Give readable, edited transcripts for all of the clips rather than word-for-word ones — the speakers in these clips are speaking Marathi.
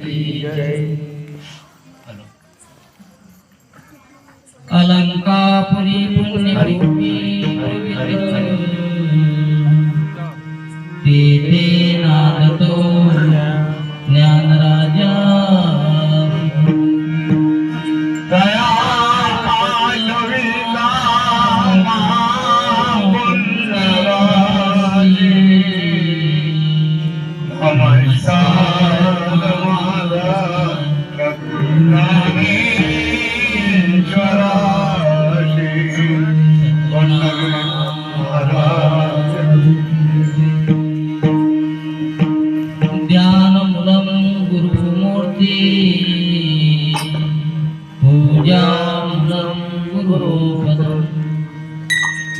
की जय। अलंकापुरी पुण्यभूमी तेथे नांदतो ज्ञानराजा दया पालविला महापुण्यराजे हमारा करुणाने ध्यानमूलं गुरुमूर्ति पूजामूलं गुरुपदं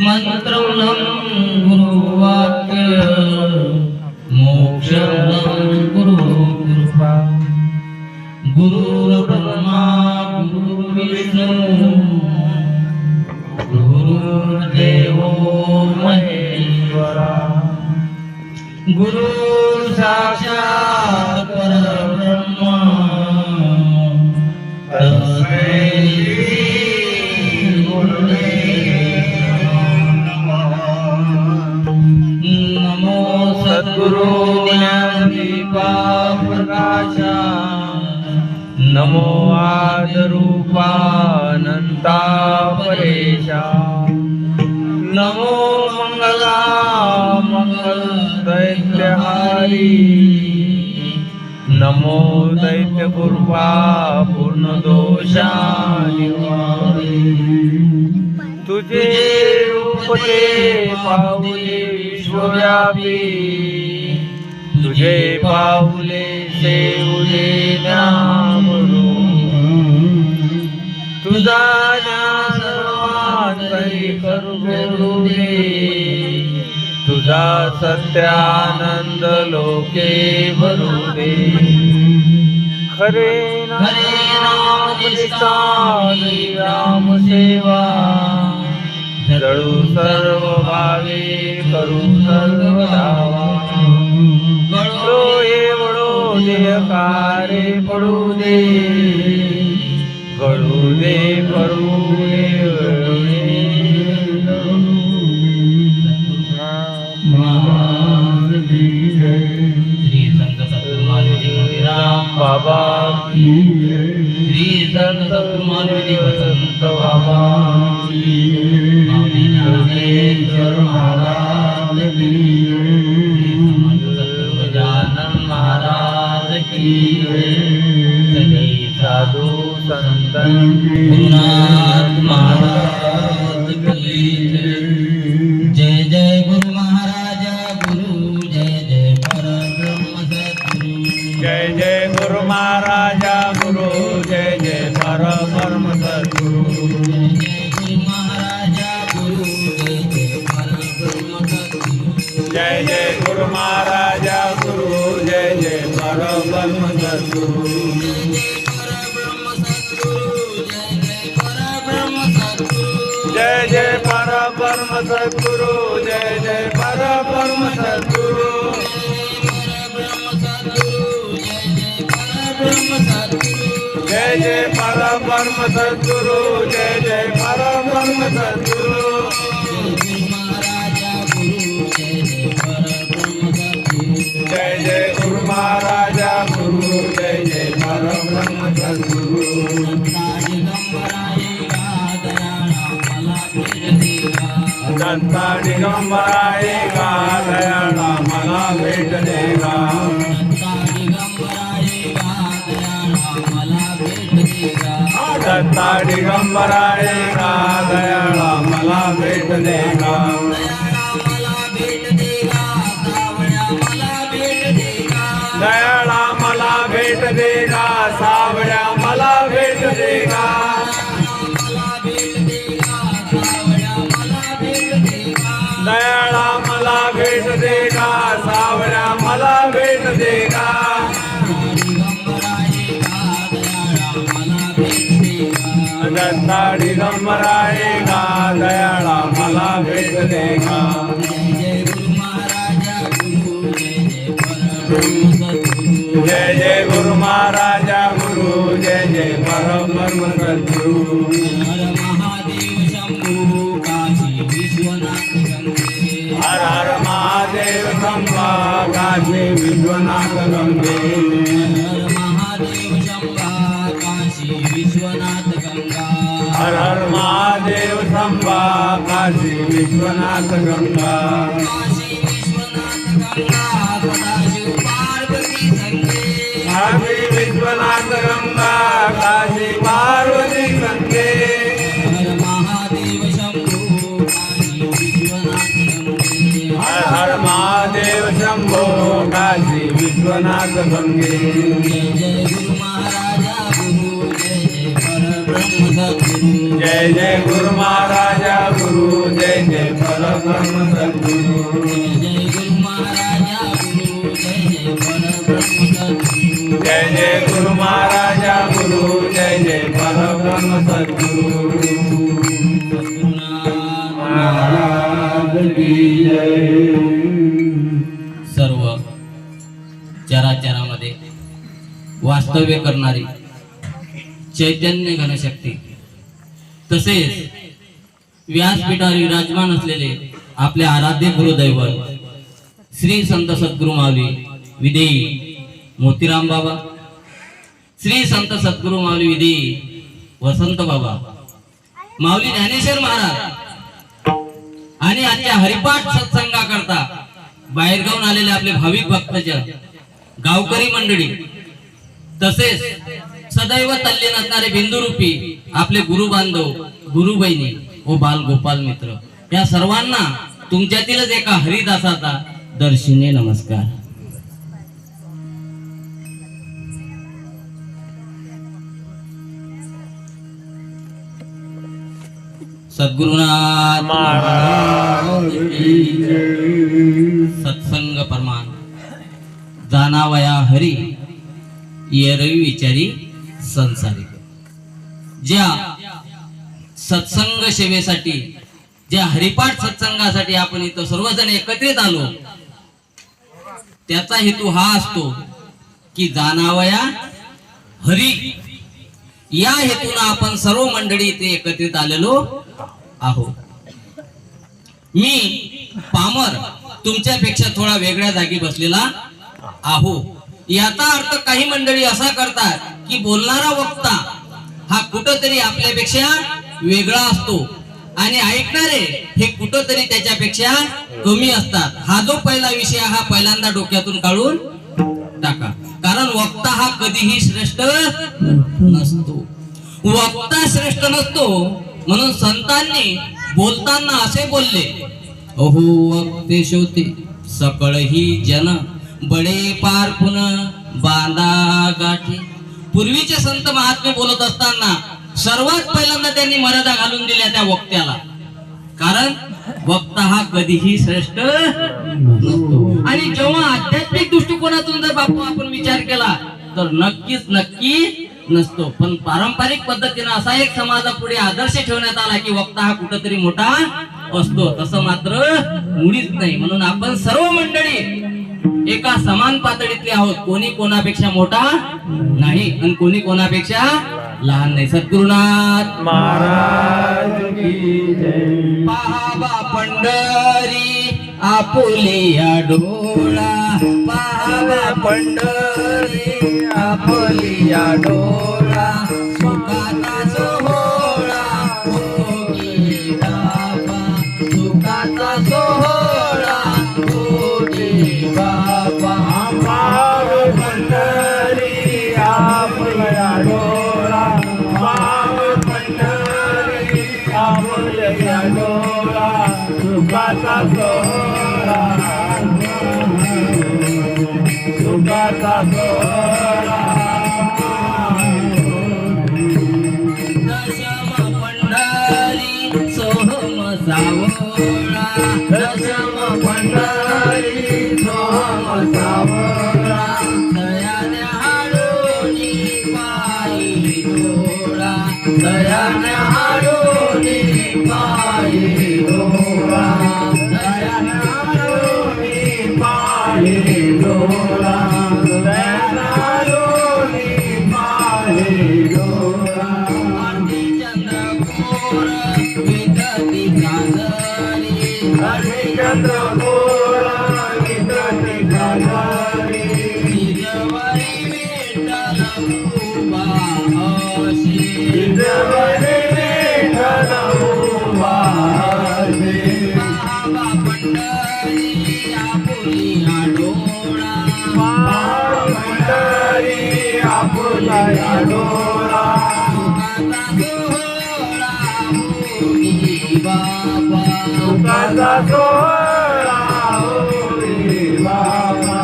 मंत्रमूलं गुरुवाक्य मोक्षमूलं गुरुकृपा गुरुर्ब्रह्मा गुरुर्विष्णु गुरुर्देवो महेश्वरा गुरु साक्षात् परब्रह्म तस्मै श्री गुरुवे नमः। नमो सद्गुरु ज्ञानदीपा प्रकाशा नमो आदरूपानंता परेशा नमो मंगला मंगल दैत्यहारी नमो दैत्य पूर्वा पूर्ण दोषा निवारी तुझे रूप ते पाहुले विश्वव्यापी तुझे पाहुले सेवले नामरू तुझा ज्ञान सर्वांतरी करू दे तुझा सत्यानंद लोके भरू दे खरे नाम निष्ठान राम सेवा जळू सर्व भावे करू सर्व धावा गळो एवढो देहकारे पडू दे गळू दे पडू दे श्री संत सद्गुरु बाबा की श्री संत सद्गुरु वसंत बाबा की स्वामी ज्ञानेश्वर महाराज की गजानन महाराज की सभी साधु संतन गुरुनाथ महाराज की जय जय गुरु महाराज गुरु जय जय परब्रह्म सद्गुरु जय जय गुरु महाराजा गुरु जय जय परम सद्गुरु जय जय गुरु महाराज गुरु जय जय परब्रह्म सद्गुरु जय जय परब्रह्म सद्गुरु जय जय परब्रह्म सद्गुरु जय जय परब्रह्म सद्गुरु जय जय परब्रह्म सद्गुरु जय जय गुरु महाराजा गुरु जय जय परब्रह्म सद्गुरु दत्ता दिगंबराए का दयाळा मला भेट देगा दत्ता दिगंबराए का दयाळा मला भेट देगा दयाळा मला भेट देगा सावळ्या मला भेट देगा दयाळा मला भेट देगा सावळ्या मला भेट देगा दत्ता दिगंबराएगा दयाळा मला भेट देगा जय गुरु महाराज गुरु जय जय परब्रह्म सद्गुरु सद्गुरु जय जय गुरु महाराजा गुरु जय जय परब्रह्म सद्गुरु हर महादेव शंभू काशी विश्वनाथ गंगे हर हर महादेव शंभा काशी विश्वनाथ गंगे हर महादेव शंभा काशी विश्वनाथ गंगा हर हर महादेव शंभा काशी विश्वनाथ गंगा काशी विश्वनाथ गंगा सदाशिव पार्वती संगे काशी विश्वनाथ गंगा काशी पार्वती संगे हर महादेव शंभू काशी विश्वनाथ गंगे हर हर महादेव शंभो काशी विश्वनाथ गंगे जय जय गुरु महाराजा गुरु जय जय परब्रह्म सद्गुरु जय जय गुरु महाराजा गुरु जय जय परब्रह्म सद्गुरु जय जय गुरु महाराजा गुरु जय जय परब्रह्म सद्गुरु जय जय गुरु महाराजा गुरु जय जय परब्रह्म सद्गुरु महाराज की जय सर्व चराचरामध्ये वास्तव्य करणारी चैतन्य घनशक्ती तसेच व्यासपीठावर विराजमान असलेले आपले आराध्य गुरुदैवत श्री संत सद्गुरु माऊली विदेई मोतीराम बाबा, श्री संत सद्गुरु माऊली विदेई वसंत बाबा, माऊली ज्ञानेश्वर महाराज आणि आजच्या हरिपाठ सत्संगाकरता बाहेरगावून आलेले आपले भाविक भक्तजन, गावकरी मंडळी तसेच सदैव तल्लीन असणारे बिंदुरूपी आपले गुरु बांधव, गुरु बहिणी व बाल गोपाल मित्र या सर्वांना तुमच्यातीलच एका हरिदासाचा दर्शनी नमस्कार. सद्गुरुनाथ महाराज की जय सत्संग परमान जानावया हरी येरवी विचारी संसारी. ज्या सत्संग सेवेसाठी, ज्या हरिपाठ सत्संगासाठी आपण इथं सर्वजण एकत्रित आलो, त्याचा हेतू हा असतो की जाणावया हरी या हेतून आपण सर्व मंडळी इथे एकत्रित आलेलो आहोत. मी पामर तुमच्यापेक्षा थोडा वेगळ्या जागी बसलेला आहो. याचा अर्थ काही मंडळी असा करतात की बोलणारा वक्ता हा कुठंतरी आपल्यापेक्षा वेगळा असतो आणि ऐकणारे हे कुठंतरी त्याच्यापेक्षा कमी असतात. हा जो पहिला विषय हा पहिल्यांदा डोक्यातून काढून टाका, कारण वक्ता हा कधीही श्रेष्ठ नसतो. वक्ता श्रेष्ठ नसतो म्हणून संतांनी बोलताना असे बोलले, अहो वक्ते शोते सकळ ही जन बडे पार पुन बांधा गाठी. पूर्वीचे संत महात्मे बोलत असताना सर्वात पहिल्यांदा त्यांनी मर्यादा घालून दिल्या त्या वक्त्याला, कारण वक्ता हा कधीही श्रेष्ठ नसतो. आणि जेव्हा आध्यात्मिक दृष्टिकोनातून जर बापू आपण विचार केला तर नक्की नसतो. पण पारंपरिक पद्धतीने असा एक समाजापुढे आदर्श ठेवण्यात आला की वक्ता हा कुठेतरी मोठा असतो, तसं मात्र मुळीच नाही. म्हणून आपण सर्व मंडळी एका समान पातळीतले आहोत. कोणी कोणापेक्षा मोठा नाही आणि कोणी कोणापेक्षा लहान नाही. सद्गुरुनाथ महाराज की जय पाहावा पंढरी आपुलिया डोळा, पाहावा पंढरी आपुलिया डोळा, सुखाचा सोहळा होगी बाबा, सुखाचा सोहळा होगी बाबा. पाव पंढरी आपुलिया डोळा, पाव पंढरी आपुलिया डोळा, सुखाचा सोहळा, सुखाचा सोहळा. दशम पंढरी सोहम सावळा, दशम पंढरी सोहम सावळा, दयाने हाडोनी पायी डोळा, दयाने हाडोनी पायी डोळा, दयाने हाडोनी पायी डोळा, दयाने आपुल्या डोळा सुखाचा सोहळा होई बाबा.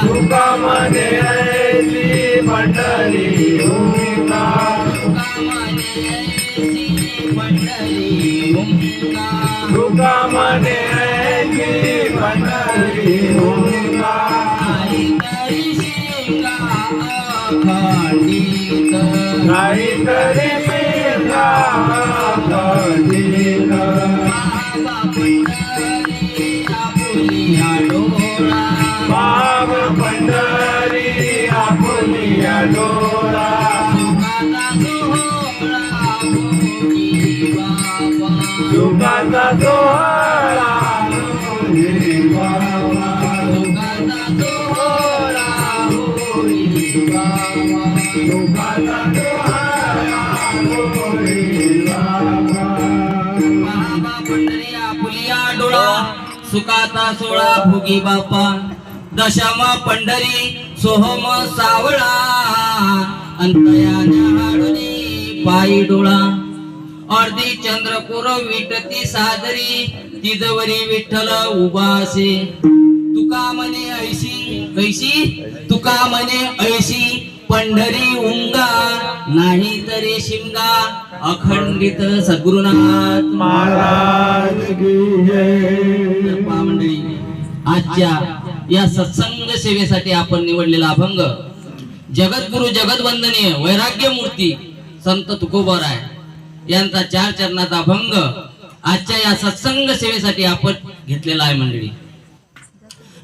तुका म्हणे ऐसी पंढरी हुंका तुका म्हणे ऐसी पंढरी हुंका काहीतरी शिंगा खंडित बाब पंढरी आपुल्या डोळा सुखाचा सोहळा होई बाबा सुखाचा सोहळा होई बाबा पंढरी आपुलिया डोळा सुखाचा सोळा भोगी बापा. दशम पंढरी सोहम सावळा अंतयाने हाडुनी पायी डोळा. अर्धी चंद्रपूर विटती सादरी तिजवरी विठ्ठल उभासे. तुका म्हणे ऐशी कैशी तुका म्हणे ऐशी पंढरी उंगा नाही तरी शिमगा अखंडित सद्गुरुनाथ महाराज की जय. मंडळी, आजच्या या सत्संग सेवेसाठी आपण निवडलेला अभंग जगद्गुरु जगदवंदनीय वैराग्य मूर्ती संत तुकोबराय यांचा 4 चरणाचा अभंग आजच्या या सत्संग सेवेसाठी आपण घेतलेला आहे मंडळी.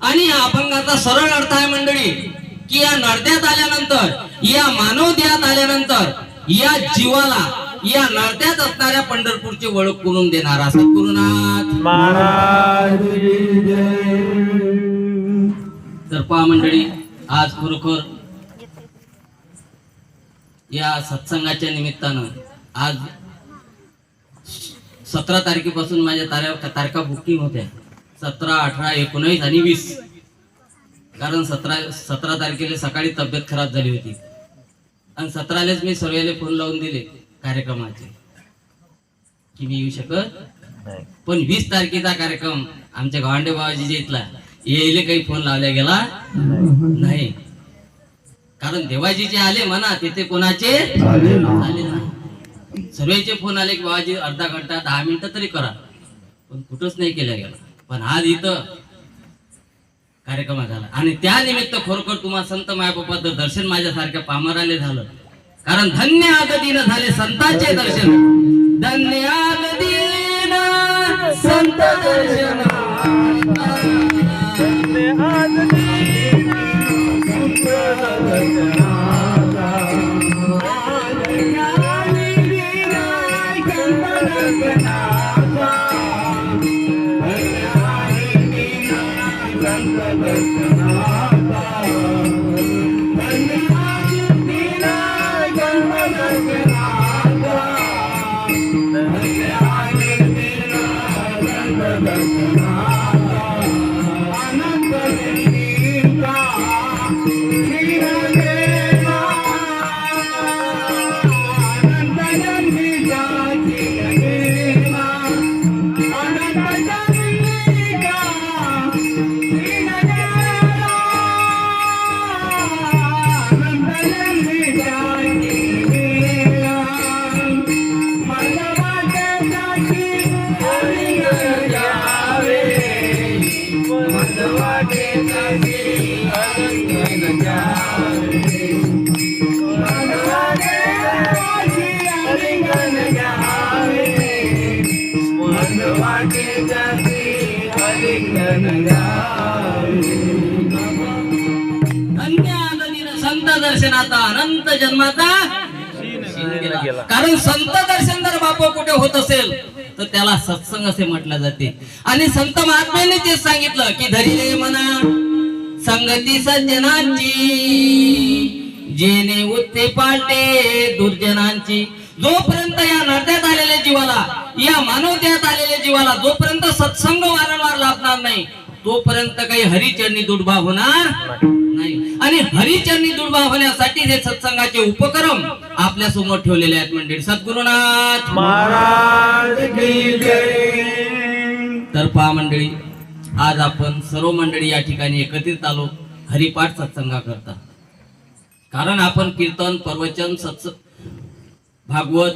आणि या अभंगाचा सरळ अर्थ आहे मंडळी की या नरद्यात आल्यानंतर, या मानव देहात आल्यानंतर या जीवाला या नरद्यात असणाऱ्या पंढरपूरची ओळख करून देणारा सद्गुरुनाथ महाराज की जय. तर पहा मंडळी, आज खरोखर या सत्संगाच्या निमित्तानं आज 17 तारखेपासून माझ्या तारखा बुकिंग होत्या. 17, 18, 19 आणि 20. कारण 17 तारखेला सकाळी तब्येत खराब झाली होती आणि 17लाच मी सर्वेले फोन लावून दिले कार्यक्रमाचे की मी येऊ शकत नाही. पण 20 तारखेचा कार्यक्रम आमच्या गव्हांडे बाबाजी इथला येईले काही फोन लावल्या गेला नाही. कारण देवाजीचे आले म्हणा तिथे कोणाचे आले नाही. सर्वेचे फोन आले की बाबाजी अर्धा घंटा 10 मिनिटं तरी करा, पण कुठंच नाही केल्या गेला. पण आज इथं कार्यक्रम झाला आणि त्या निमित्त खरोखर तुम्हा संत मायबापाचं दर्शन माझ्यासारख्या पामराले झालं. कारण धन्य आगदीन झाले संतांचे दर्शन. धन्य आगदीन संत दर्शन. संत दर्शनाचा अनंत जन्माचा कारण संत दर्शन जर बापा कुठे होत असेल तर त्याला सत्संग असे म्हटले जाते. आणि संत महात्म्याने तेच सांगितलं की धरिले मना संगती सज्जनांची जेने उत्ते पालटे दुर्जनांची. जोपर्यंत या नरद्यात आलेल्या जीवाला या मानवतेत आलेल्या जीवाला जोपर्यंत सत्संग वारंवार लाभणार नाही तोपर्यंत काही हरिचरणी दुर्भाव होणार नाही. आणि हरिचरणी दुर्भाव होण्यासाठी हे सत्संगाचे उपक्रम आपल्या समोर ठेवलेले आहेत मंडळी. सद्गुरुनाथ महाराज की जय. तर पहा मंडळी, आज आपण सर्व मंडळी या ठिकाणी एकत्रित आलो हरिपाठ सत्संगा करता. कारण आपण कीर्तन, प्रवचन, भागवत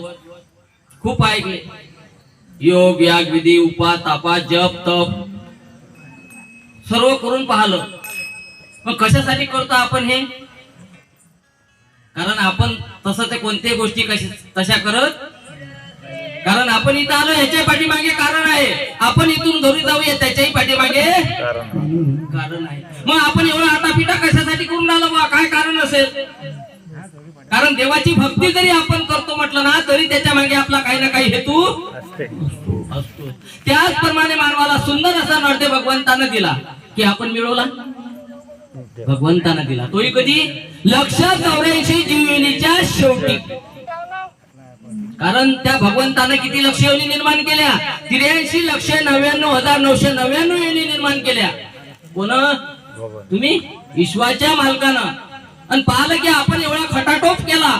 खूप ऐकले. योग, याग, विधी, उपा, तापा, जप, तप सर्व करून पाहिलं. मग कशासाठी करतो आपण हे? कारण आपण तसं ते कोणत्याही गोष्टी तशा करत, कारण आपण इथं आलो ह्याच्या पाठीमागे कारण आहे. आपण इथून घरी जाऊया त्याच्याही पाठीमागे कारण आहे. मग आपण एवढा आटापिटा कशासाठी करून राहिलो बा? काय कारण असेल? कारण देवाची भक्ती जरी आपण करतो म्हटलं ना तरी त्याच्या मागे आपला काही ना काही हेतू असतो. त्याचप्रमाणे मानवाला सुंदर असा नरदेव भगवंतानं दिला की आपण मिळवला, भगवंतानं दिला. तोही कधी 184 जीवयोनीच्या शेवटी. कारण त्या भगवंतानं किती लक्ष योनी निर्माण केल्या? 83,99,999 योनी निर्माण केल्या. कोण? तुम्ही विश्वाच्या मालकानं. आणि पाहिलं की आपण एवढा खटाटोप केला,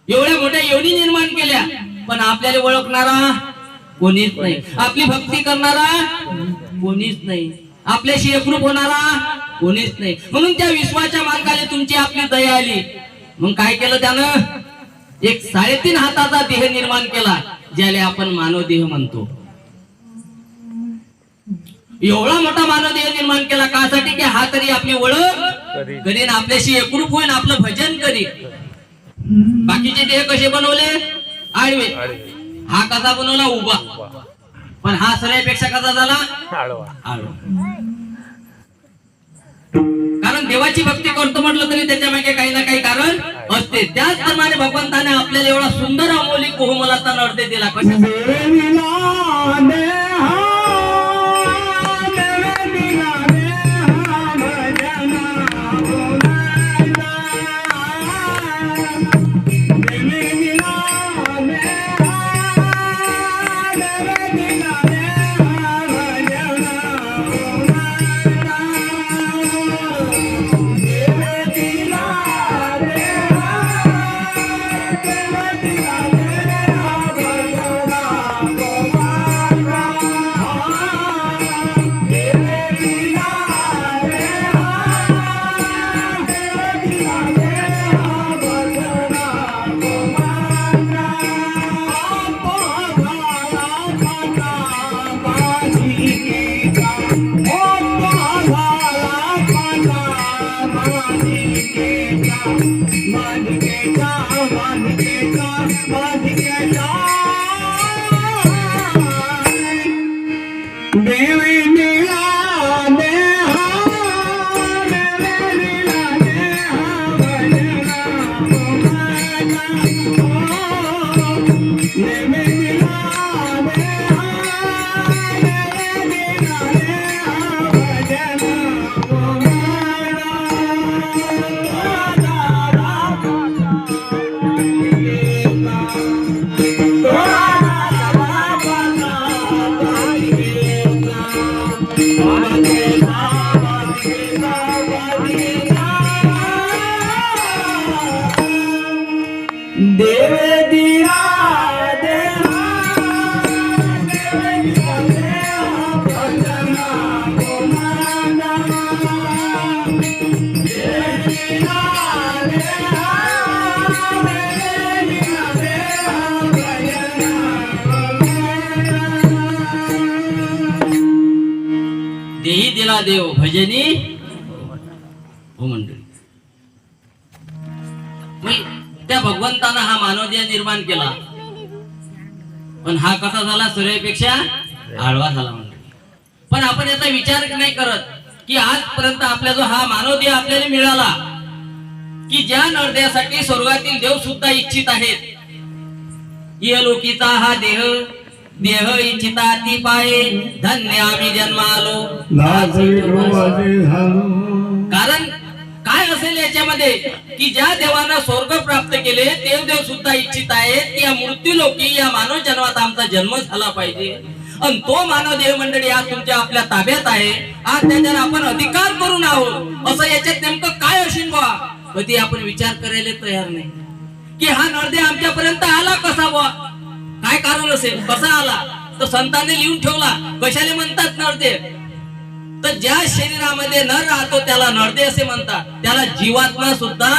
एवढ्या मोठ्या योनी निर्माण केल्या, पण आपल्याला ओळखणारा कोणीच नाही, आपली भक्ती करणारा कोणीच नाही, आपल्याशी एकरूप होणारा कोणीच नाही. म्हणून त्या विश्वाच्या मालकाने तुमची आपली दया आली. मग काय केलं त्यानं? एक 3.5 हाताचा देह निर्माण केला, ज्याला आपण मानव देह म्हणतो. एवढा मोठा मानव देह निर्माण केला कासाठी की हा तरी आपली ओळख करीन, आपल्याशी एकरूप होईन, आपलं भजन करीन. बाकीचे देह कसे बनवले? आडवे. हा कसा बनवला? उभा. पण हा सगळ्यापेक्षा कसा झाला? आडवा. कारण देवाची भक्ती करतो म्हटलं तरी त्याच्या मागे काही ना काही कारण असते. त्याचप्रमाणे भगवंताने आपल्याला एवढा सुंदर अमौलिक बहुमलाचा नरदेव दिला. देही दिला देव भजनी हो मंडळी. त्या भगवंतानं हा मानवदेह निर्माण केला, पण हा कसा झाला? सूर्यापेक्षा आडवा झाला मंडळी. पण आपण याचा विचार नाही करत की आजपर्यंत आपला जो हा मानवदेह आपल्याला मिळाला, की ज्या नरदेहासाठी स्वर्गातील देव सुद्धा इच्छित आहेत. इहलोकीचा हा देह देह इच्छिता ती पाये, धन्य आम्ही जन्मालो. कारण काय असेल याच्यामध्ये की ज्या देवानं स्वर्ग प्राप्त केले ते देव सुद्धा इच्छित आहेत की या मृत्यू लोकी या मानव जन्मात आमचा जन्म झाला पाहिजे आणि तो मानव देव मंडळी आज तुमच्या आपल्या ताब्यात आहे. आज त्याच्यावर आपण अधिकार करून आहोत. असं याच्यात नेमकं काय असेल बा कधी आपण विचार करायला तयार नाही की हा नरदेव आमच्यापर्यंत आला कसा बा, काय कारण असेल, कसा आला. तर संतांनी लिहून ठेवला. कशाले म्हणतात नरदेव, तर ज्या शरीरामध्ये नर राहतो त्याला नरदेव असे म्हणतात, त्याला जीवात्मा सुद्धा.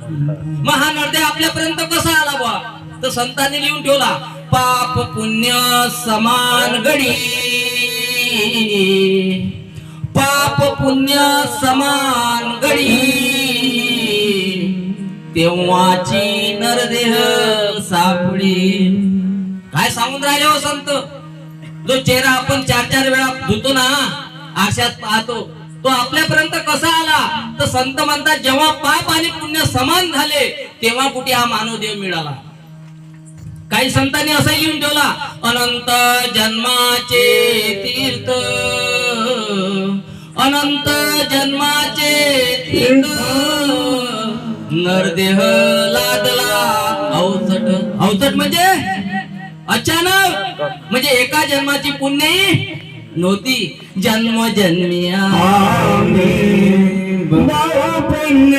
मग हा नरदेव आपल्यापर्यंत कसा आला बा, तर संतांनी लिहून ठेवला. पाप पुण्य समान गडी, पाप पुण्य समान गडी, तेव्हाची नरदेह सापडी. काय सांगून राहिले हो संत. जो चेहरा आपण 4-4 वेळा धुतो ना, आरशात पाहतो, तो आपल्यापर्यंत कसा आला. तर संत म्हणतात जेव्हा पाप आणि पुण्य समान झाले तेव्हा कुठे हा मानव देव मिळाला. काही संतांनी असं लिहून ठेवला, अनंत जन्माचे तीर्थ, अनंत जन्माचे तीर्थ, नरदेह लादला अवचट. अवचट म्हणजे अचानक, म्हणजे एका जन्माची पुण्यही नव्हती. जन्म जन्मिया पुण्य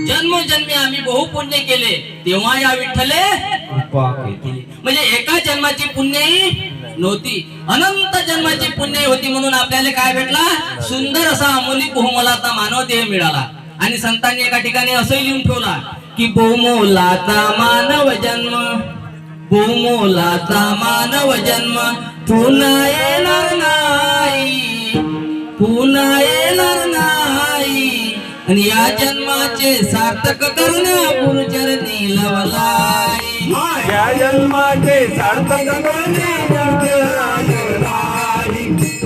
जन्मोजन्मी आम्ही बहु पुण्य केले तेव्हा या विठ्ठले कृपा केली. म्हणजे एका जन्माची पुण्यही नव्हती, अनंत जन्माची पुण्य होती. म्हणून आपल्याला काय भेटला, सुंदर असा अमोली बहुमोलाचा मानव देह मिळाला. आणि संतांनी एका ठिकाणी असंही लिहून ठेवला की बहुमोलाचा मानव जन्म, बहुमोलाचा मानव जन्म पुन्हा येणार नाही, पुन्हा येणार नाही. आणि या जन्माचे सार्थक करण्या गुरुचरणी लवलाई, या जन्माचे सार्थक करणे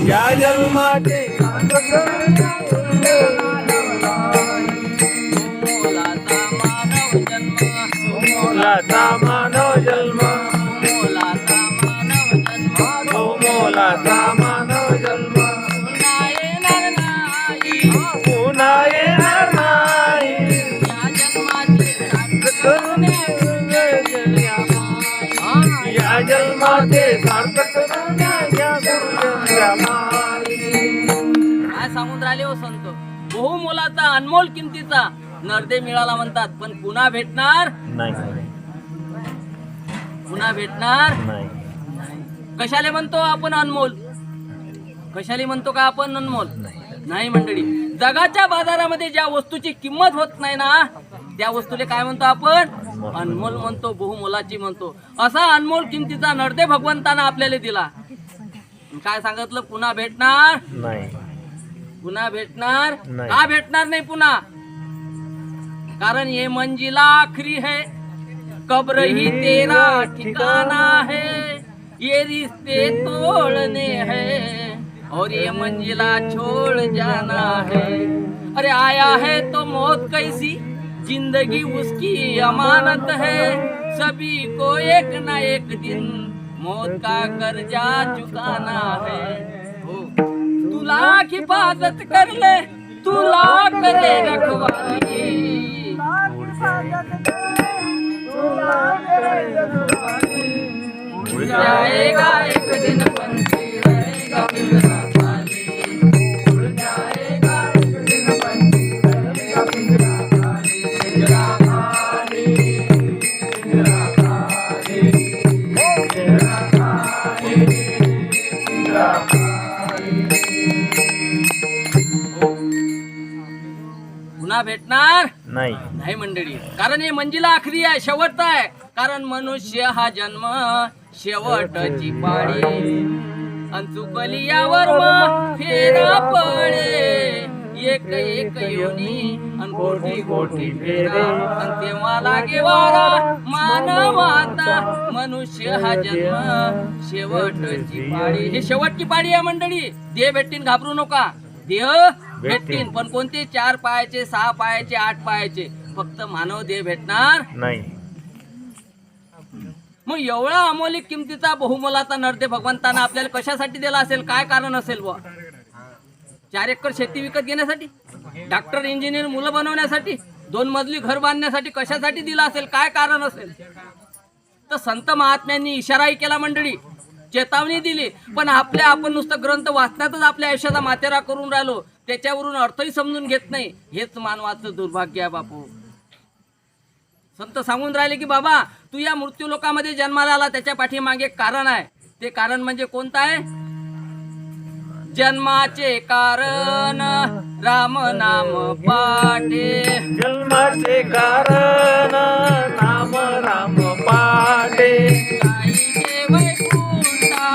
या जन्माचे सार्थक मोलाचा मानव जन्म, मोलाचा मानव जन्म, पुन्हा येणार नाही. या जन्माचे सार्थक काय सांगून राहिले हो संत. बहुमोलाचा अनमोल किमतीचा नरदेव मिळाला म्हणतात, पण पुन्हा भेटणार नाही, पुन्हा भेटणार नाही. कशाले म्हणतो आपण अनमोल, कशाले म्हणतो का आपण अनमोल नाही मंडळी. जगाच्या बाजारामध्ये ज्या वस्तूची किंमत होत नाही ना त्या वस्तूला काय म्हणतो आपण, अनमोल म्हणतो, बहुमोलाची म्हणतो. असा अनमोल किमतीचा नरदेव भगवंतानं आपल्याला दिला. काय सांगितलं, पुन्हा भेटणार नाही, पुन्हा भेटणार नाही. का भेटणार नाही पुन्हा, कारण ये मंजिला आखरी है, कब्र ही तेरा ठिकाना है, ये रिश्ते तोड़ने हैं और ये मंजिला छोड़ जाना है. अरे आया है तो मौत कैसी, जिंदगी उसकी अमानत है, सभी को एक ना एक दिन मौत का कर्जा चुकाना है. हो तुला हिफाजत कर ले, तुला करे रखवाली, उड़ जाएगा एक दिन पंछी रहेगा पिंजरा खाली, उड़ जाएगा एक दिन पंछी रहेगा पिंजरा खाली, पिंजरा खाली, पिंजरा खाली, पिंजरा खाली, पिंजरा खाली. पुन्हा भेटणार नाही, नाही मंडळी, कारण हे मंजिला आखरी आहे, शेवटचा आहे. कारण मनुष्य हा जन्म शेवटची पाळी, अन चुकली यावर मग फेरा पडे एक एक योनी अन कोटी कोटी फेरा अन तेव्हा लागे वारा मानवाचा मनुष्य हा जन्म शेवटची पाळी. हे शेवटची पाळी आहे मंडळी. देह भेटतीन घाबरू नका. देह भेटतीन पण कोणते 4 पायाचे 6 पायाचे 8 पायाचे. फक्त मानव देह भेटणार नाही. मग एवढा अमौलिक किमतीचा बहुमोलाचा नरदेह भगवंतानं आपल्याला कशासाठी दिला असेल? काय कारण असेल बुवा? 4 एकर शेती विकत घेण्यासाठी, डॉक्टर इंजिनियर मुलं बनवण्यासाठी, 2 मजली घर बांधण्यासाठी, कशासाठी दिला असेल? काय कारण असेल? तर संत महात्म्यांनी इशाराही केला मंडळी, चेतावणी दिली. पण आपण नुसतं ग्रंथ वाचण्यातच आपल्या आयुष्याचा मातेरा करून राहिलो, त्याच्यावरून अर्थही समजून घेत नाही. हेच मानवाचं दुर्भाग्य आहे बापू. संत सांगून राहिले की बाबा तू या मृत्यू लोकामध्ये जन्माला आला, त्याच्या पाठीमागे कारण आहे. ते कारण म्हणजे कोणतं आहे? जन्माचे कारण राम नाम पाठे. जन्माचे कारण नाम राम पाठे. गायीचे वैकुंठा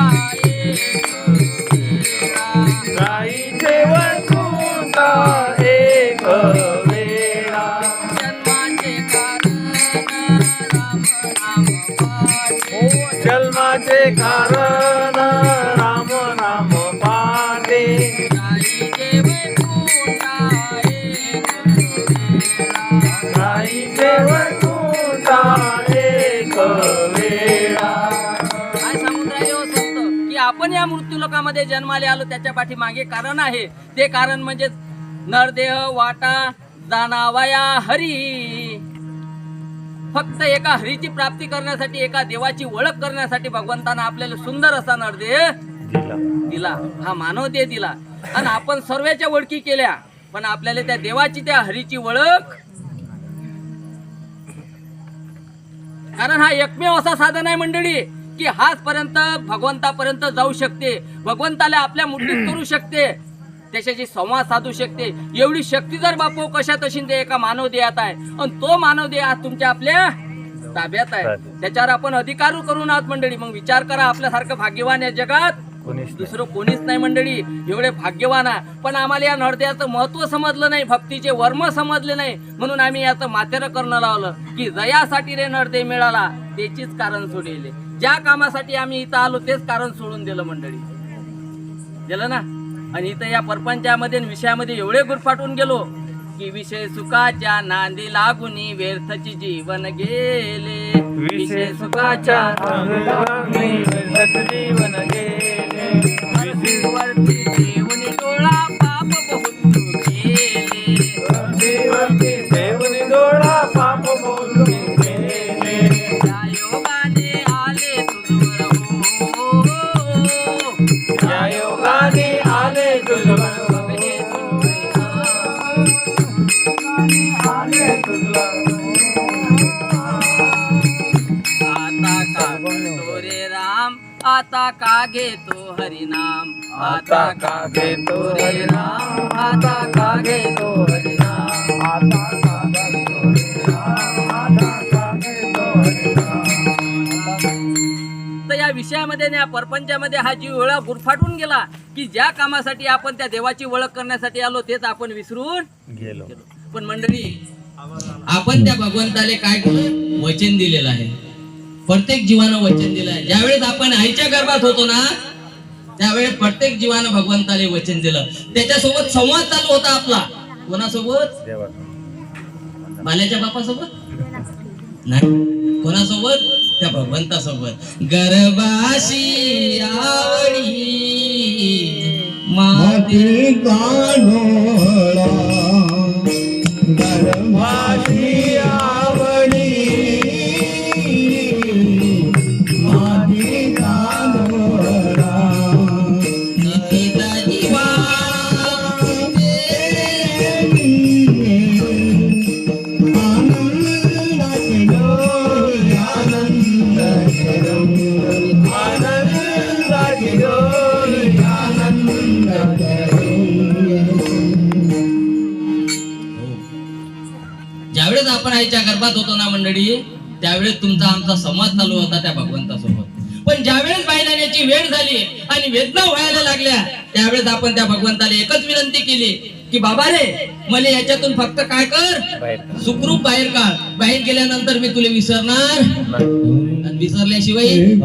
एक वेळा. गायीचे वैकुंठ एक वेळा. जन्माचे कारण राम नाम पाठे. जन्माचे कारण राम नाम पाठे. गायीचे वैकुंठा एक वेळा. गायीचे वैकुंठ एक वेळा. काय सांगून राहिले हो संत की आपण या मृत्यू लोकामध्ये जन्माला आलो, त्याच्या पाठीमागे कारण आहे. ते कारण म्हणजे नरदेह वाटा जाणावया हरी. फक्त एका हरीची प्राप्ती करण्यासाठी, एका देवाची ओळख करण्यासाठी भगवंतानं आपल्याला सुंदर असा नरदेह दिला. हा मानव देह दिला. आणि आपण सर्वांच्या ओळखी केल्या, पण आपल्याला त्या देवाची, त्या हरीची ओळख, कारण हा एकमेव असा साधन आहे मंडळी की हाच पर्यंत भगवंतापर्यंत जाऊ शकते, भगवंताला आपल्या मुठीत करू शकते, त्याच्याशी संवाद साधू शकते. एवढी शक्ती जर बापू कशात असेल ते एका मानव देहात आहे. आणि तो मानव देह आज तुमच्या आपल्या ताब्यात आहे. त्याच्यावर आपण अधिकार करून आहोत मंडळी. मग विचार करा, आपल्यासारखं भाग्यवान या जगात दुसरं कोणीच नाही मंडळी. एवढे भाग्यवान आहे. पण आम्हाला या नरदेहाचं महत्व समजलं नाही, भक्तीचे वर्म समजले नाही, म्हणून आम्ही याचं माथेरं करणं लावलं की जयासाठी रे नरदेह मिळाला, त्याचीच कारण सोडले. ज्या कामासाठी आम्ही इथं आलो तेच कारण सोडून दिलं मंडळी. दिलं ना. आणि इथं या परपंचामध्ये विषयामध्ये एवढे गुरफाटून गेलो की विषय सुखाच्या नांदी लागुनी व्यर्थची जीवन गेले. विषय सुखाच्या जीवन गेले. वरती देवनी डोळा पाप बहुत केले. देवनी डोळा पाप बहुत केले. त्या योगाने आले तुझवर हो. या योगाने आले तुझवर हे आले तुझवर. आता का करतो रे राम, आता का घेतो हरिनाम. आता का घेतो रे राम, आता का घेतो हरिनाम. आता का घेतो आता का घेतो तर या विषयामध्ये आणि या परपंचामध्ये हा जीव एवढा गुरफाटून गेला की ज्या कामासाठी आपण त्या देवाची ओळख करण्यासाठी आलो तेच आपण विसरून गेलो. पण मंडळी, आपण त्या भगवंताले काय केलं? वचन दिलेलं आहे. प्रत्येक जीवानं वचन दिलं आहे. ज्यावेळेस आपण आईच्या गर्भात होतो ना, त्यावेळेस प्रत्येक जीवानं भगवंताले वचन दिलं. त्याच्यासोबत संवाद चालू होता आपला. कोणासोबत? बाल्याच्या बापासोबत नाही. कोणासोबत? त्या भगवंतासोबत. गर्भाशी आवडी माती काढोळा गर्भाशी आवडी माती काढोळा नितीचा जीवा ज्यावेळेस आपण आईच्या गर्भात होतो ना मंडळी, त्यावेळेस तुमचा आमचा संवाद चालू होता त्या भगवंतासोबत. पण ज्यावेळेस बायलाण्याची वेळ झाली आणि वेदना व्हायला लागल्या, त्यावेळेस आपण त्या भगवंताला एकच विनंती केली की बाबा रे, मला याच्यातून फक्त काय कर, सुखरूप बाहेर काढ. बाहेर गेल्यानंतर मी तुला विसरणार आणि विसरल्याशिवाय एक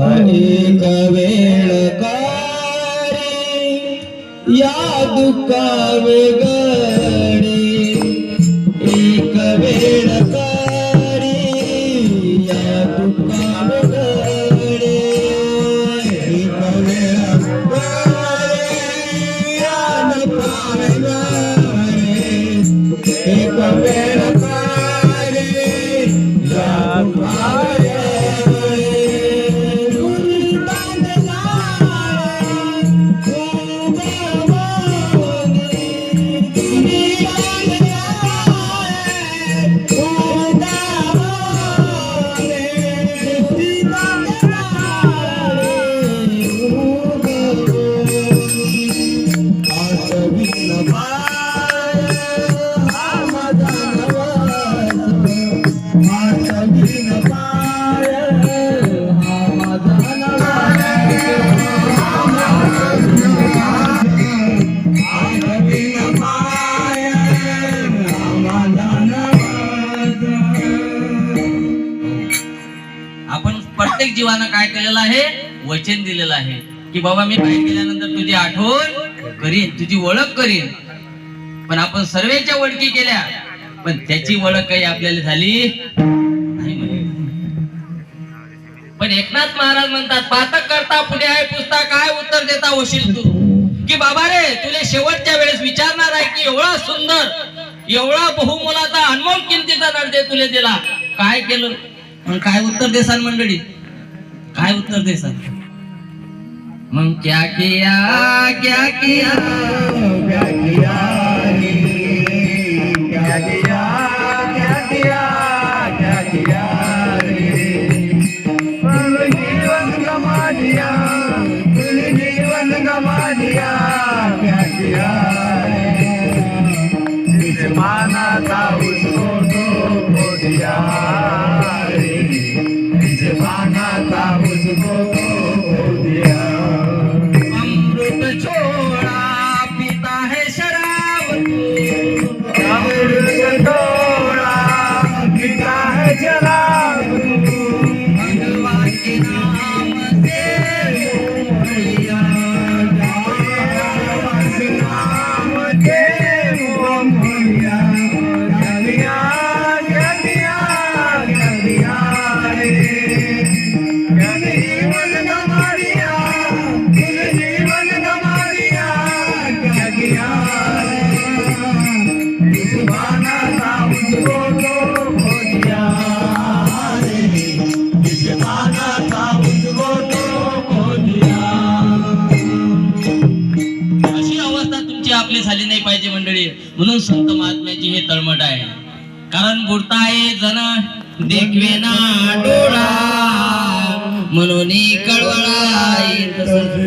वेळ कारे या दुःखा वेगळे, एक वेळ कारे या दुःखा वेगळे, एक वेळ कारे या दुःखा वेगळे, एक वेळ कारे या दुःखा आपण प्रत्येक जीवानं काय केलेलं आहे, वचन दिलेलं आहे की बाबा मी बाहेर गेल्यानंतर तुझी आठवण करीन, तुझी ओळख करीन. पण आपण सर्वेच्या ओळखी केल्या, पण त्याची ओळख काही आपल्याला झाली नाही म्हणे. पण एकनाथ महाराज म्हणतात, पातक करता पुढे आहे पुस्तक, काय उत्तर देता होशील तू, की बाबा रे तुला शेवटच्या वेळेस विचारणार आहे की एवढा सुंदर, एवढा बहुमोलाचा अनमोल किमतीचा नरदे तुले दिला, काय केलं. मग काय उत्तर देसान मंडळी, काय उत्तर देसान. मग क्या किया, क्या किया, क्या किया रे, क्या किया, क्या किया, क्या किया रे, पर जीवन गमा दिया, तूने जीवन गमा दिया, क्या किया रे, जिसे माना था उसको तो खो दिया रे, जिसे माना था उसको तो खो दिया. अमृत छोड़ा पीता है शराब तू, अमृत छोड़ा पीता है शराब तू, भगवान के नाम से मोहिया, नाम के मोहिया, क्या दिया, क्या दिया, क्या दिया रे, क्या जीवन गमा दिया, तूने जीवन गमा दिया, क्या किया रे, जिस बाना था उसको तो खो दिया रे, जिस बाना था उसको तो खो दिया. अशी अवस्था तुमची आपली झाली नाही पाहिजे मंडळी. म्हणून संत महात्म्याची हे तळमट आहे. कारण बुडताय जन देखवे ना डोळा, म्हणून कळवळाय.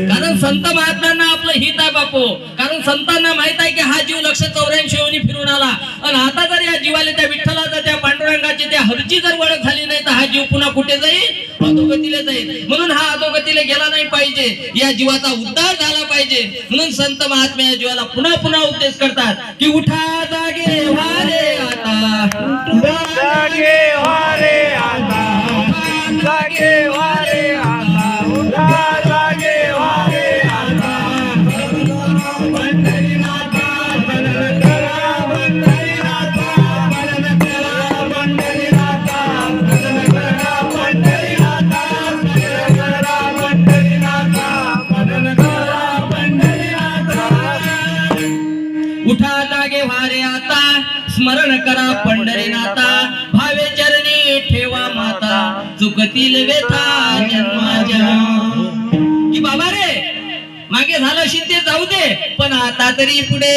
कारण संत महात्म्यांना आपलं हित आहे बापू. कारण संतांना माहित आहे की हा जीव 184 फिरून आला, आणि आता जर या जीवाला त्या विठ्ठलाचा, त्या पांडुरंगाची, त्या हरची जर ओळख झाली नाही तर हा जीव पुन्हा कुठे जाईल, अधोगतीला जाईल. म्हणून हा अधोगतीला गेला नाही पाहिजे, या जीवाचा उद्धार झाला पाहिजे. म्हणून संत महात्मे या जीवाला पुन्हा पुन्हा उपदेश करतात की उठा जागे वारे आता, जागे वारे आता, जागे वारे आता, उठा जागे वारे आता, पंढरीनाथा भजन करा, पंढरीनाथा भजन करा, पंढरीनाथा भजन करा, पंढरीनाथा भजन करा, पंढरीनाथा भजन करा, पंढरीनाथा. उठा जागे वारे आता, स्मरण करा पंढरीनाथा, भावे चरणी ठेवा माता, चुकतील व्यथा जन्माच्या. की बाबा रे, मागे झालं असेल ते जाऊ दे, पण आता तरी पुढे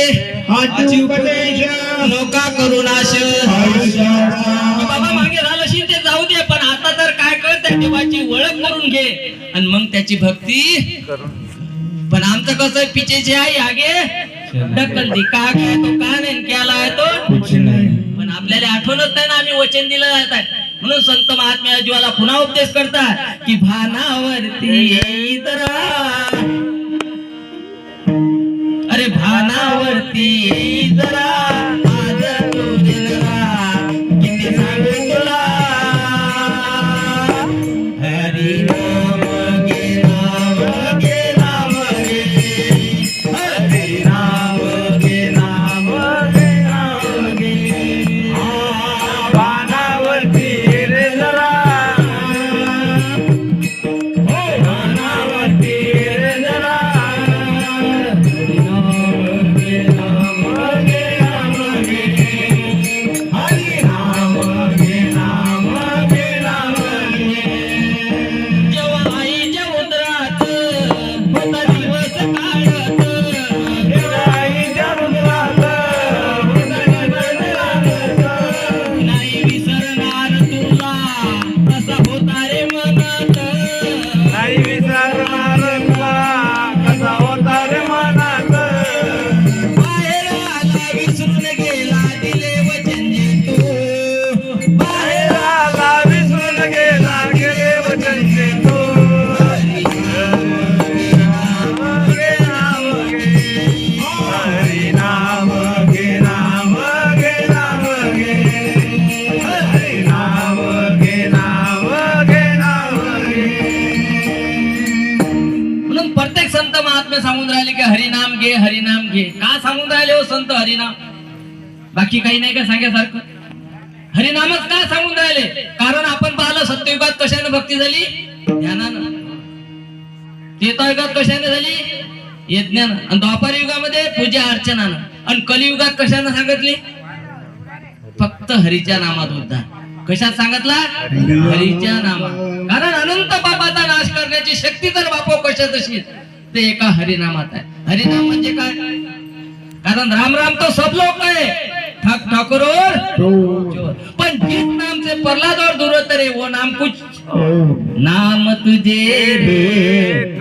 नौका करू नाश. की बाबा मागे झालं असेल ते जाऊ दे, पण आता तर काय कर, त्या देवाची ओळख करून घे आणि मग त्याची भक्ती. पण आमचं कसं पिछेचे आहे, आगे ढकल दी, का काय तो का नाही, केला आहे तो. पण आपल्याला आठवणच नाही ना, आम्ही वचन दिलं जातात म्हणून संत महात्म्या जीवाला पुन्हा उपदेश करतात की भानावरती येई जरा, अरे भानावरती येई जरा, आज तू दिलरा किती सांगू तुला, हरी नाम घे नाम घे नाम घे, हरी नाम घे नाम घे नाम घे, पानावरती रे जरा, पानावरती रे जरा, हरी नाम घे नाम घे नाम घे, हरी नाम घे नाम घे नाम घे. जेव्हा आईच्या उदरात होता दिवस काढत, देवाईच्या रुद्रात नाही विसरणार तुला कसा होता रे मनात, नाही विसरणार तुला कसा होता रे मनात. बाहेर आला विसरून गेला दिले वचन जे तू, बाहेर आला विसरून गेला गेले वचन जे तू. हरी नाम घे नाम घे, हरी नाम घे नाम घे नाम घे, हरी नाम घे नाम घे नाम घे. म्हणून प्रत्येक संत महात्मे सांगून राहिले की हरिनाम घे हरिनाम घे. का सांगून राहिले हो संत हरिनाम? बाकी काही नाही का सांगायसारखं? हरिनामच का सांगून राहिले? कारण आपण पाहिलं सत्ययुगात कशाने भक्ती झाली? ध्यानानं. त्रेतायुगात कशाने झाली? यज्ञानं. आणि द्वापार युगामध्ये पूजा अर्चनानं. आणि कलियुगात कशाने सांगितली? फक्त हरीच्या नामात उद्धार. कशात सांगितला? हरीच्या नामात. कारण अनंत पापाचा नाश करण्याची शक्ती जर बापो कशात असेल ते एका हरिनामात आहे. हरिनाम म्हणजे काय? कारण राम राम तो सब लोग है, ठक ठाकुर और चोर. पण जिस नाम से प्रहलाद और दूर तरे वो नाम कुछ नाम तुझे रे,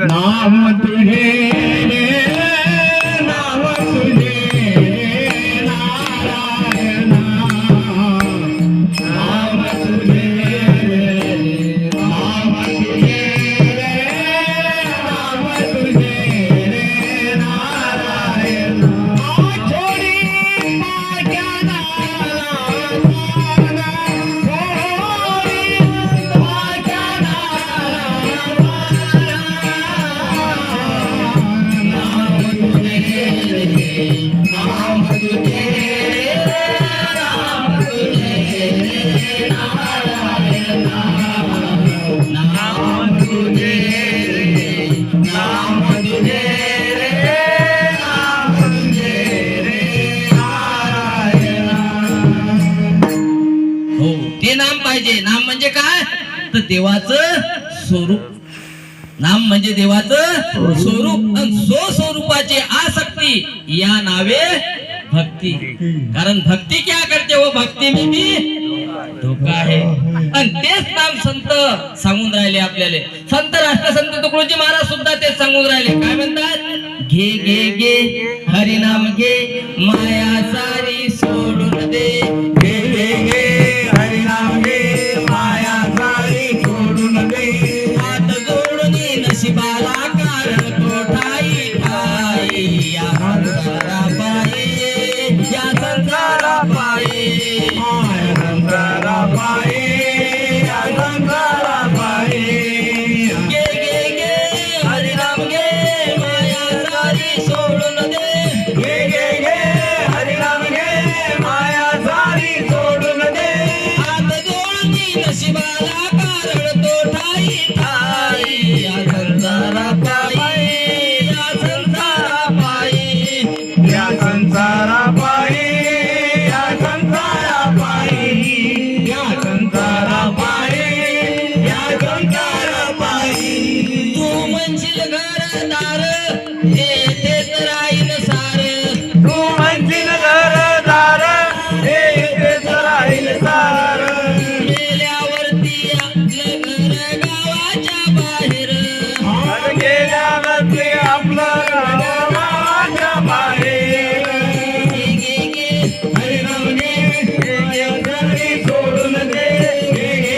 नाम तुझे रे, नाम तुझे रे नारायण. नाम तुझे रे, नाम तुझे रे, नाम तुझे रे नारायण. छोडी माझ्या नारायण, छोडी माझ्या हो ते नाम पाहिजे. नाम म्हणजे काय? तर देवाचं स्वरूप. नाम म्हणजे देवाचं स्वरूप. आणि स्वस्वरूपाची आसक्ती या नावे भक्ती. कारण भक्ती क्या करते वो भक्ती में भी धोका आहे. आणि तेच नाम संत सांगून राहिले आपल्याला. संत राष्ट्रसंत तुकडोजी महाराज सुद्धा तेच सांगून राहिले. काय म्हणतात? घे घे घे हरिनाम घे, माया सारी सोडून दे. घे घे घे हरिनाम घे, माया सारी सोडून दे. हात जोडून नशिबाला कारण तो ठाई ठाई, या संसारा पायी, या संसारा पायी. माया संसारा पायी, या संसारा पायी. घे घे घे हरिनाम घे, माया सारी सोडून दे. घे घे घे हरिनाम घे, माया सारी सोडून दे. हात जोडून नशिबाला कारण तो ठाई ठाई, या संसारा पायी, या संसारा पायी. या संसारा पायी, या संसारा पायी, या संसारा पायी, या संसारा पायी. तू म्हणशील घरदार हे तेच राहील सार. तू म्हणशील घरदार, हे इथेच राहील सार. गेल्यावरती आपलं घर गावाच्या बाहेर. आणि गेल्यावरती आपलं गावाच्या बाहेर. घे घे घे हरिनाम घे, माया सारी सोडून दे. घे घे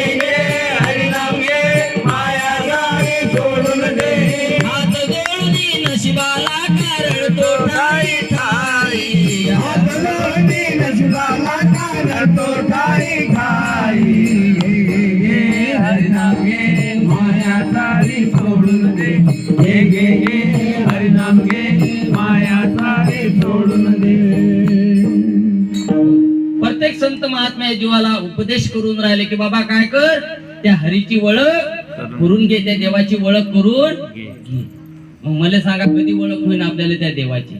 उपदेश करून राहिले की बाबा काय कर, त्या हरीची ओळख करून घे, त्या देवाची ओळख करून घे. मग मला सांगा कधी ओळख होईल आपल्याला त्या देवाची?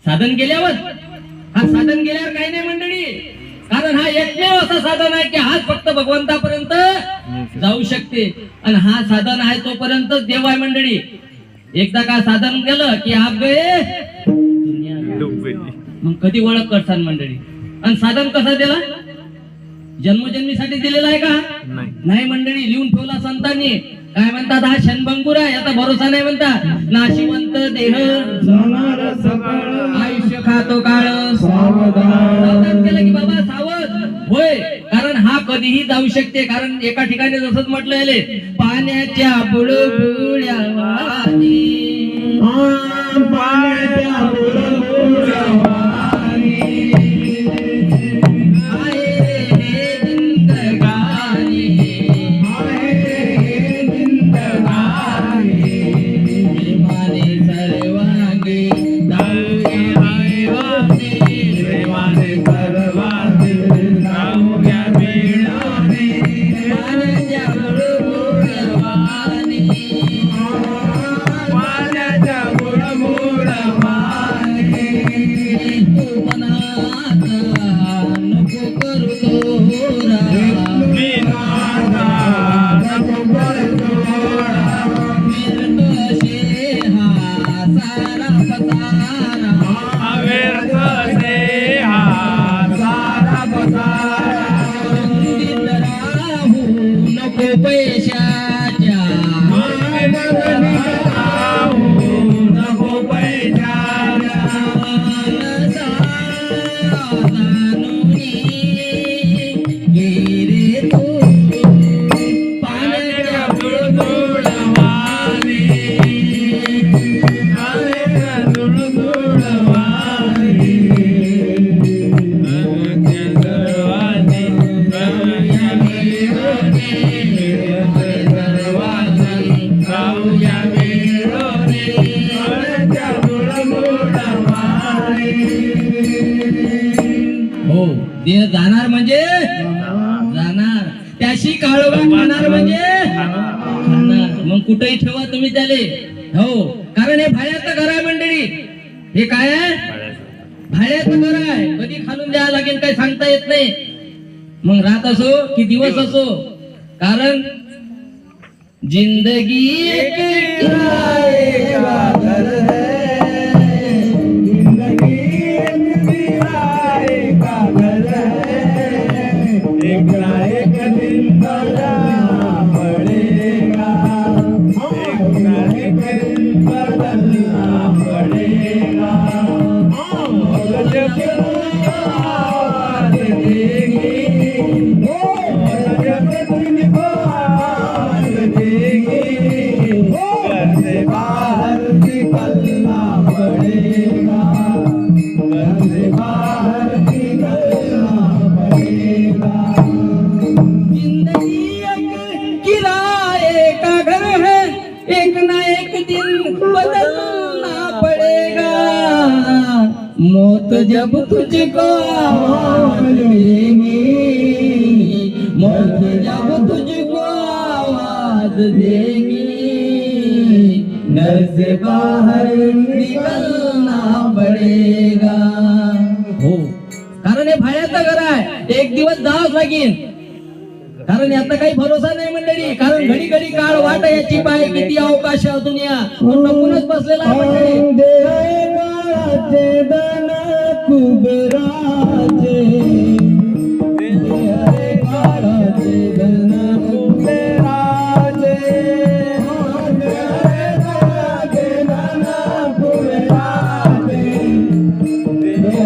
साधन केल्यावर? हा साधन केल्यावर काही नाही मंडळी, कारण हा एकमेव असं साधन आहे की हाच फक्त भगवंतापर्यंत जाऊ शकते, आणि हा साधन आहे तोपर्यंत देव आहे मंडळी. एकदा का साधन केलं की आप गए दुनिया. मग कधी ओळख करसान मंडळी? आणि साधन कसं दिला? जन्मोजन्मीसाठी दिलेला आहे का? नाही मंडळी, लिहून ठेवला संतांनी. काय म्हणतात? हा क्षणभंगुर आहे, याचा भरोसा नाही म्हणतात. नाशिवंत देह जाणार सकाळ आयुष्य खातो काळ. सावधान. सावधान केलं की बाबा सावध होय, कारण हा कधीही जाऊ शकते. कारण एका ठिकाणी जसंच म्हटलं आहे, पाण्याच्या बुडबुड्या वाणी. पाण्याच्या बुडबुड्या देह जाणार म्हणजे जाणार, त्याशी काळोबा खाणार म्हणजे खाणार. मग कुठेही ठेवा तुम्ही त्याले. हो, कारण हे भाड्याचं घर आहे मंडळी. हे काय आहे? भाड्याचं घर आहे. कधी खालून द्यावं लागेल काही सांगता येत नाही. मग रात असो की दिवस असो, कारण जिंदगी एक किराए का घर है. मौत जब तुझको आवाज देगी, मौत जब तुझको आवाज देगी, घर से बाहर निकलना पडेगा. हो, कारण हे भाड्याचं घर आहे. एक दिवस जावंच लागेल, कारण याचा काही भरोसा नाही मंडळी. कारण घडी घडी काळ वाट याची पाय किती अवकाश दुनिया नकूनच बसलेला आहे मंडळी. दन कुबेराचे काळाचे धन कुबेराचे धन कुबेराचे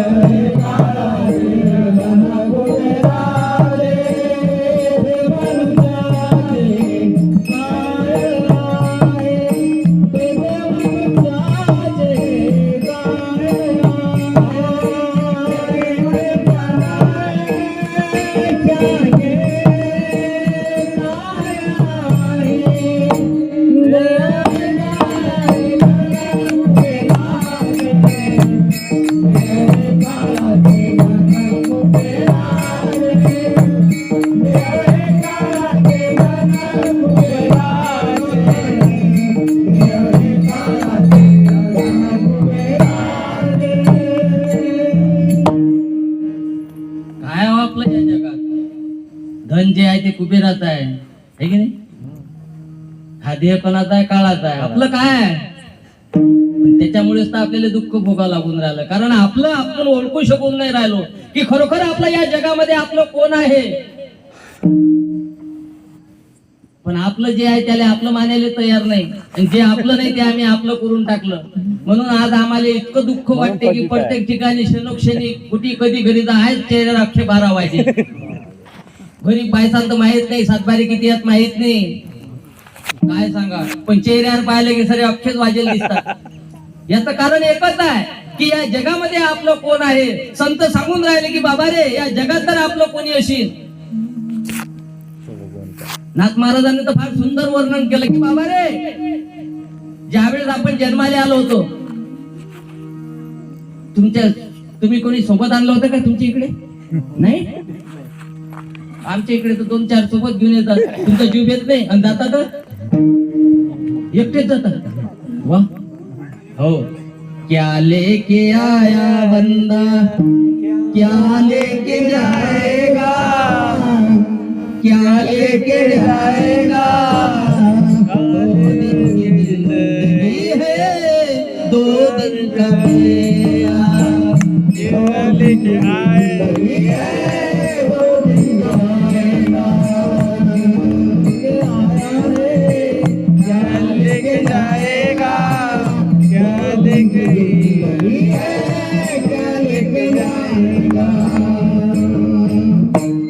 कुबेराचा आहे की नाही? हा देह कोणाचा आहे? काळाचा आहे. आपलं काय आहे? पण त्याच्यामुळेच तर आपल्याला दुःख भोगावं लागून राहिलं, कारण आपलं आपण ओळखू शकून नाही राहिलो की खरोखर आपलं या जगामध्ये आपलं कोण आहे. पण आपलं जे आहे त्याला आपलं मानायला तयार नाही, आणि जे आपलं नाही ते आम्ही आपलं करून टाकलं. म्हणून आज आम्हाला इतकं दुःख वाटते की प्रत्येक ठिकाणी क्षणोक्षणी कुठे कधी घरी आहेच चेहरा अख्खे 12 वाजे. घरी पायसान तर माहित नाही, सातबारी किती आहेत माहित नाही, काय सांगा. पण चेहऱ्यावर पाहिलं की सरे अख्खेच वाजेल दिसतात. याचं कारण एकच आहे की या जगामध्ये आपलं कोण आहे. संत सांगून राहिले की बाबा रे, या जगात तर आपलं कोणी असेल. नाथ महाराजांनी तर फार सुंदर वर्णन केलं की बाबा रे, ज्यावेळेस आपण जन्माला आलो होतो, तुम्ही कोणी सोबत आणलं होतं का तुमच्या इकडे? नाही. आमच्या इकडे तर 2-4 सोबत घेऊन येतात. तुमचा जीव घेत नाही आणि जातात एकटेच जातात. वा हो. क्या लेके आया बंदा क्या लेके जाएगा, क्या लेके जाएगा. 2 दिन की जिंदगी है, 2 दिन का मेरा. क्या लेके आएगा, क्या लेके जाएगा, क्या लेके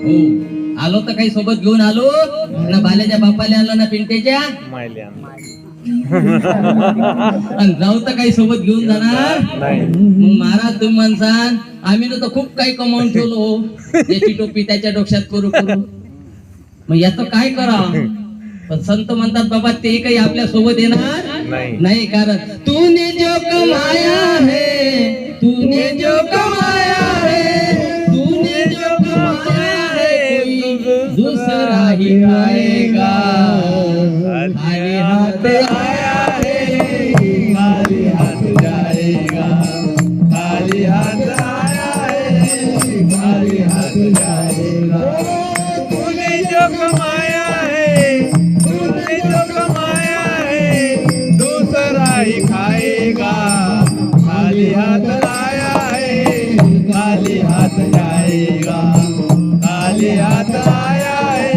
हो. आलो तर काही सोबत घेऊन आलो ना, बाल्याच्या बापाला आलो ना पिंटेच्या, आणि जाऊ तर काही सोबत घेऊन जाणार. मग महाराज तुम्ही म्हणसान आम्ही तर खूप काही कमावून ठेवलो, त्याची टोपी त्याच्या डोक्यात करू करू. मग याचं काय करा. पण संत म्हणतात बाबा ते काही आपल्या सोबत येणार नाही, कारण तूने जो कमाया है, तूने जो कमाया है, तूने जो कमाया है, कोई दूसरा ही खाएगा. खाली हाथ आया है, खाली हाथ जाएगा. खाली हाथ आया है, खाली हाथ जाएगा. तूने जो कमाया है, तूने जो कमाया है, दूसरा ही खाएगा. खाली हाथ आया है, खाली हाथ जाएगा. खाली हाथ आया है,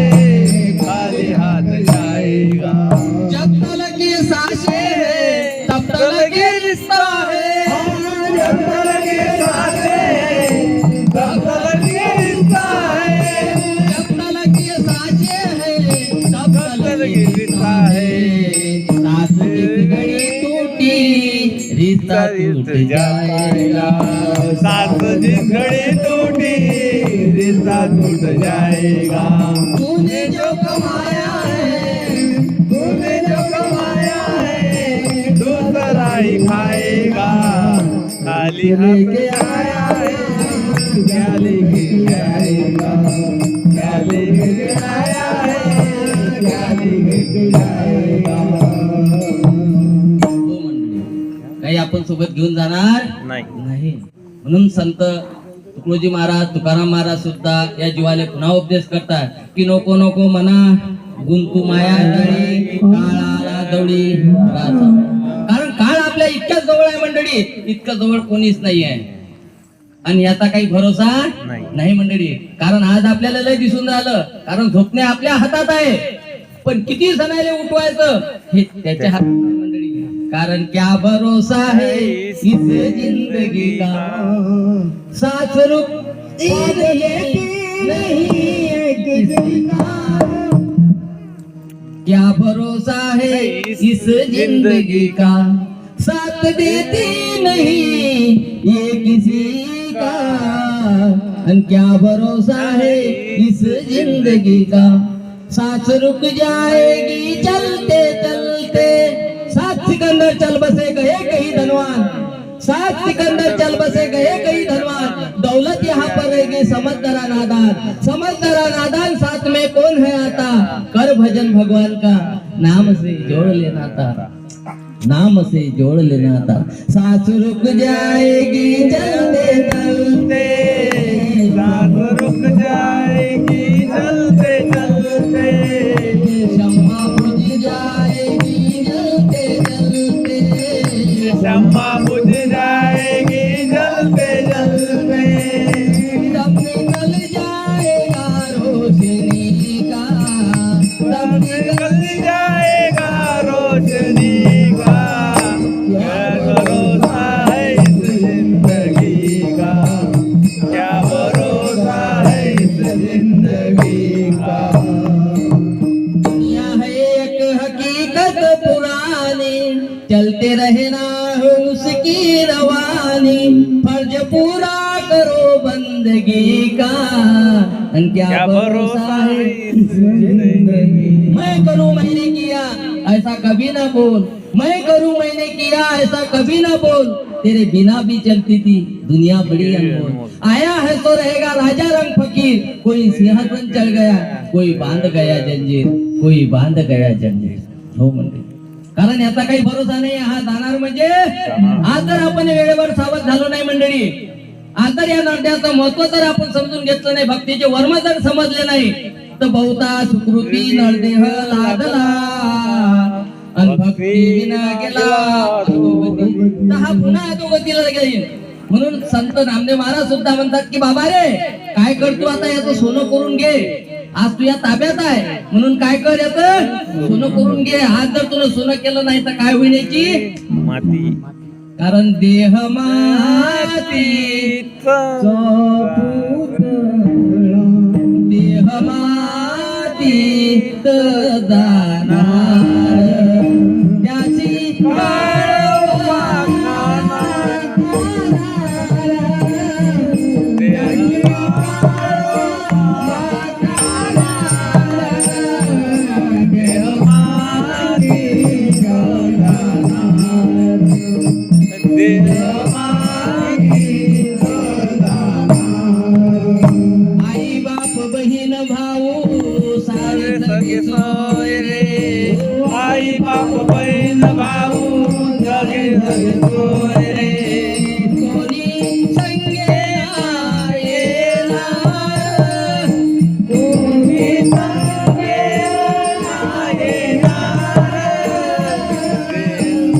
खाली हाथ जाएगा. जब तक ये सांसें हैं तब तक ये रिश्ता है. जब तक ये सांसें हैं, तब तक ये रिश्ता है. जब तक ये सांसें हैं तब तक ये रिश्ता है. सांस की घड़ी टूटी रिश्ता टूट जाएगा. सांस जिस घड़ी टूटी, रिश्ता टूट जाएगा. तूने जो कमाया है, तूने जो कमाया है, दूसरा ही खाएगा. खाली लेके आया है, क्या लेके जाएगा. क्या लेके आया है, क्या लेके जाएगा. हो मंडळी, काही आपण सोबत घेऊन जाणार नाही. म्हणून संत तुकडोजी महाराज, तुकाराम महाराज सुद्धा या जीवाला पुन्हा उपदेश करतात की नको नको मना गुंतू माया दळी, काळाला दवडी राजा. कारण काळ आपल्या इतक्या जवळ आहे मंडळी, इतक्या जवळ कोणीच नाही आहे. आणि याचा काही भरोसा नाही मंडळी. कारण आज आपल्याला लय दिसून राहिलं, कारण झोपणे आपल्या हातात आहे, पण किती जणाले उठवायचं हे त्याच्या हातात आहे मंडळी. कारण क्या भरोसा है इस जिंदगी का, साथ रुक नहीं है किसी का. क्या भरोसा है इस जिंदगी का, साथ देती नहीं ये किसी का. और क्या भरोसा है इस जिंदगी का, साथ रुक जाएगी चलते चलते. 7 सिकंदर चल बसे गए कहीं धनवान, 7 सिकंदर चल बसे गए कहीं धनवान. दौलत यहाँ पर रहेगी समझदारा नादान, समझदारा नादान साथ में कौन है आता. कर भजन भगवान का, नाम से जोड़ लेना था, नाम से जोड़ लेना था. सांस रुक जाएगी चलते चलते, सांस रुक जाएगी चलते चलते. रोशनी का, क्या भरोसा है इस जिंदगी का, क्या भरोसा है इस जिंदगी का। दुनिया है एक हकीकत पुरानी, चलते रहना हो उसकी रवानी, फर्ज पूरा करो बंदगी का, और क्या भरोसा है इस जिंदगी। मैं करूं मैंने किया ऐसा कभी ना बोल, मैं करूं मैंने किया ऐसा कभी ना बोल, तेरे बिना भी चलती थी दुनिया बड़ी अनमोल। आया है तो रहेगा राजा रंग फकीर, कोई सिंहासन चढ़ गया, कोई बांध गया जंजीर, कोई बांध गया जंजीर। हो म्हणजे कारण याचा काही भरोसा नाही, हा जाणार म्हणजे आज जर आपण वेळेवर सावध झालो नाही मंडळी, आज जर या नाट्याचं महत्व जर आपण समजून घेतलं नाही, भक्तीचे वर्म जर समजले नाही, तर बहुता सुकृती नळदेह लागला आणि भक्ती विना गेला अधोगती, तर हा पुन्हा अधोगतीला गेला। म्हणून संत नामदेव महाराज सुद्धा म्हणतात की बाबा रे काय करतो आता, याचं सोनं करून घे, आज तू या ताब्यात आहे म्हणून काय कर, याचं सोनं करून घे। आज जर तुला सोनं केलं नाही तर काय होईल याची माती, कारण देह माती देह मातीत जाणार, त्याची आई बाप बहीण भाऊ सारे सगळे सोय रे, आई बाप बहीण भाऊ सगळे सगळे सोय रे, कोणी संगे येणार, कोणी संगे येणार,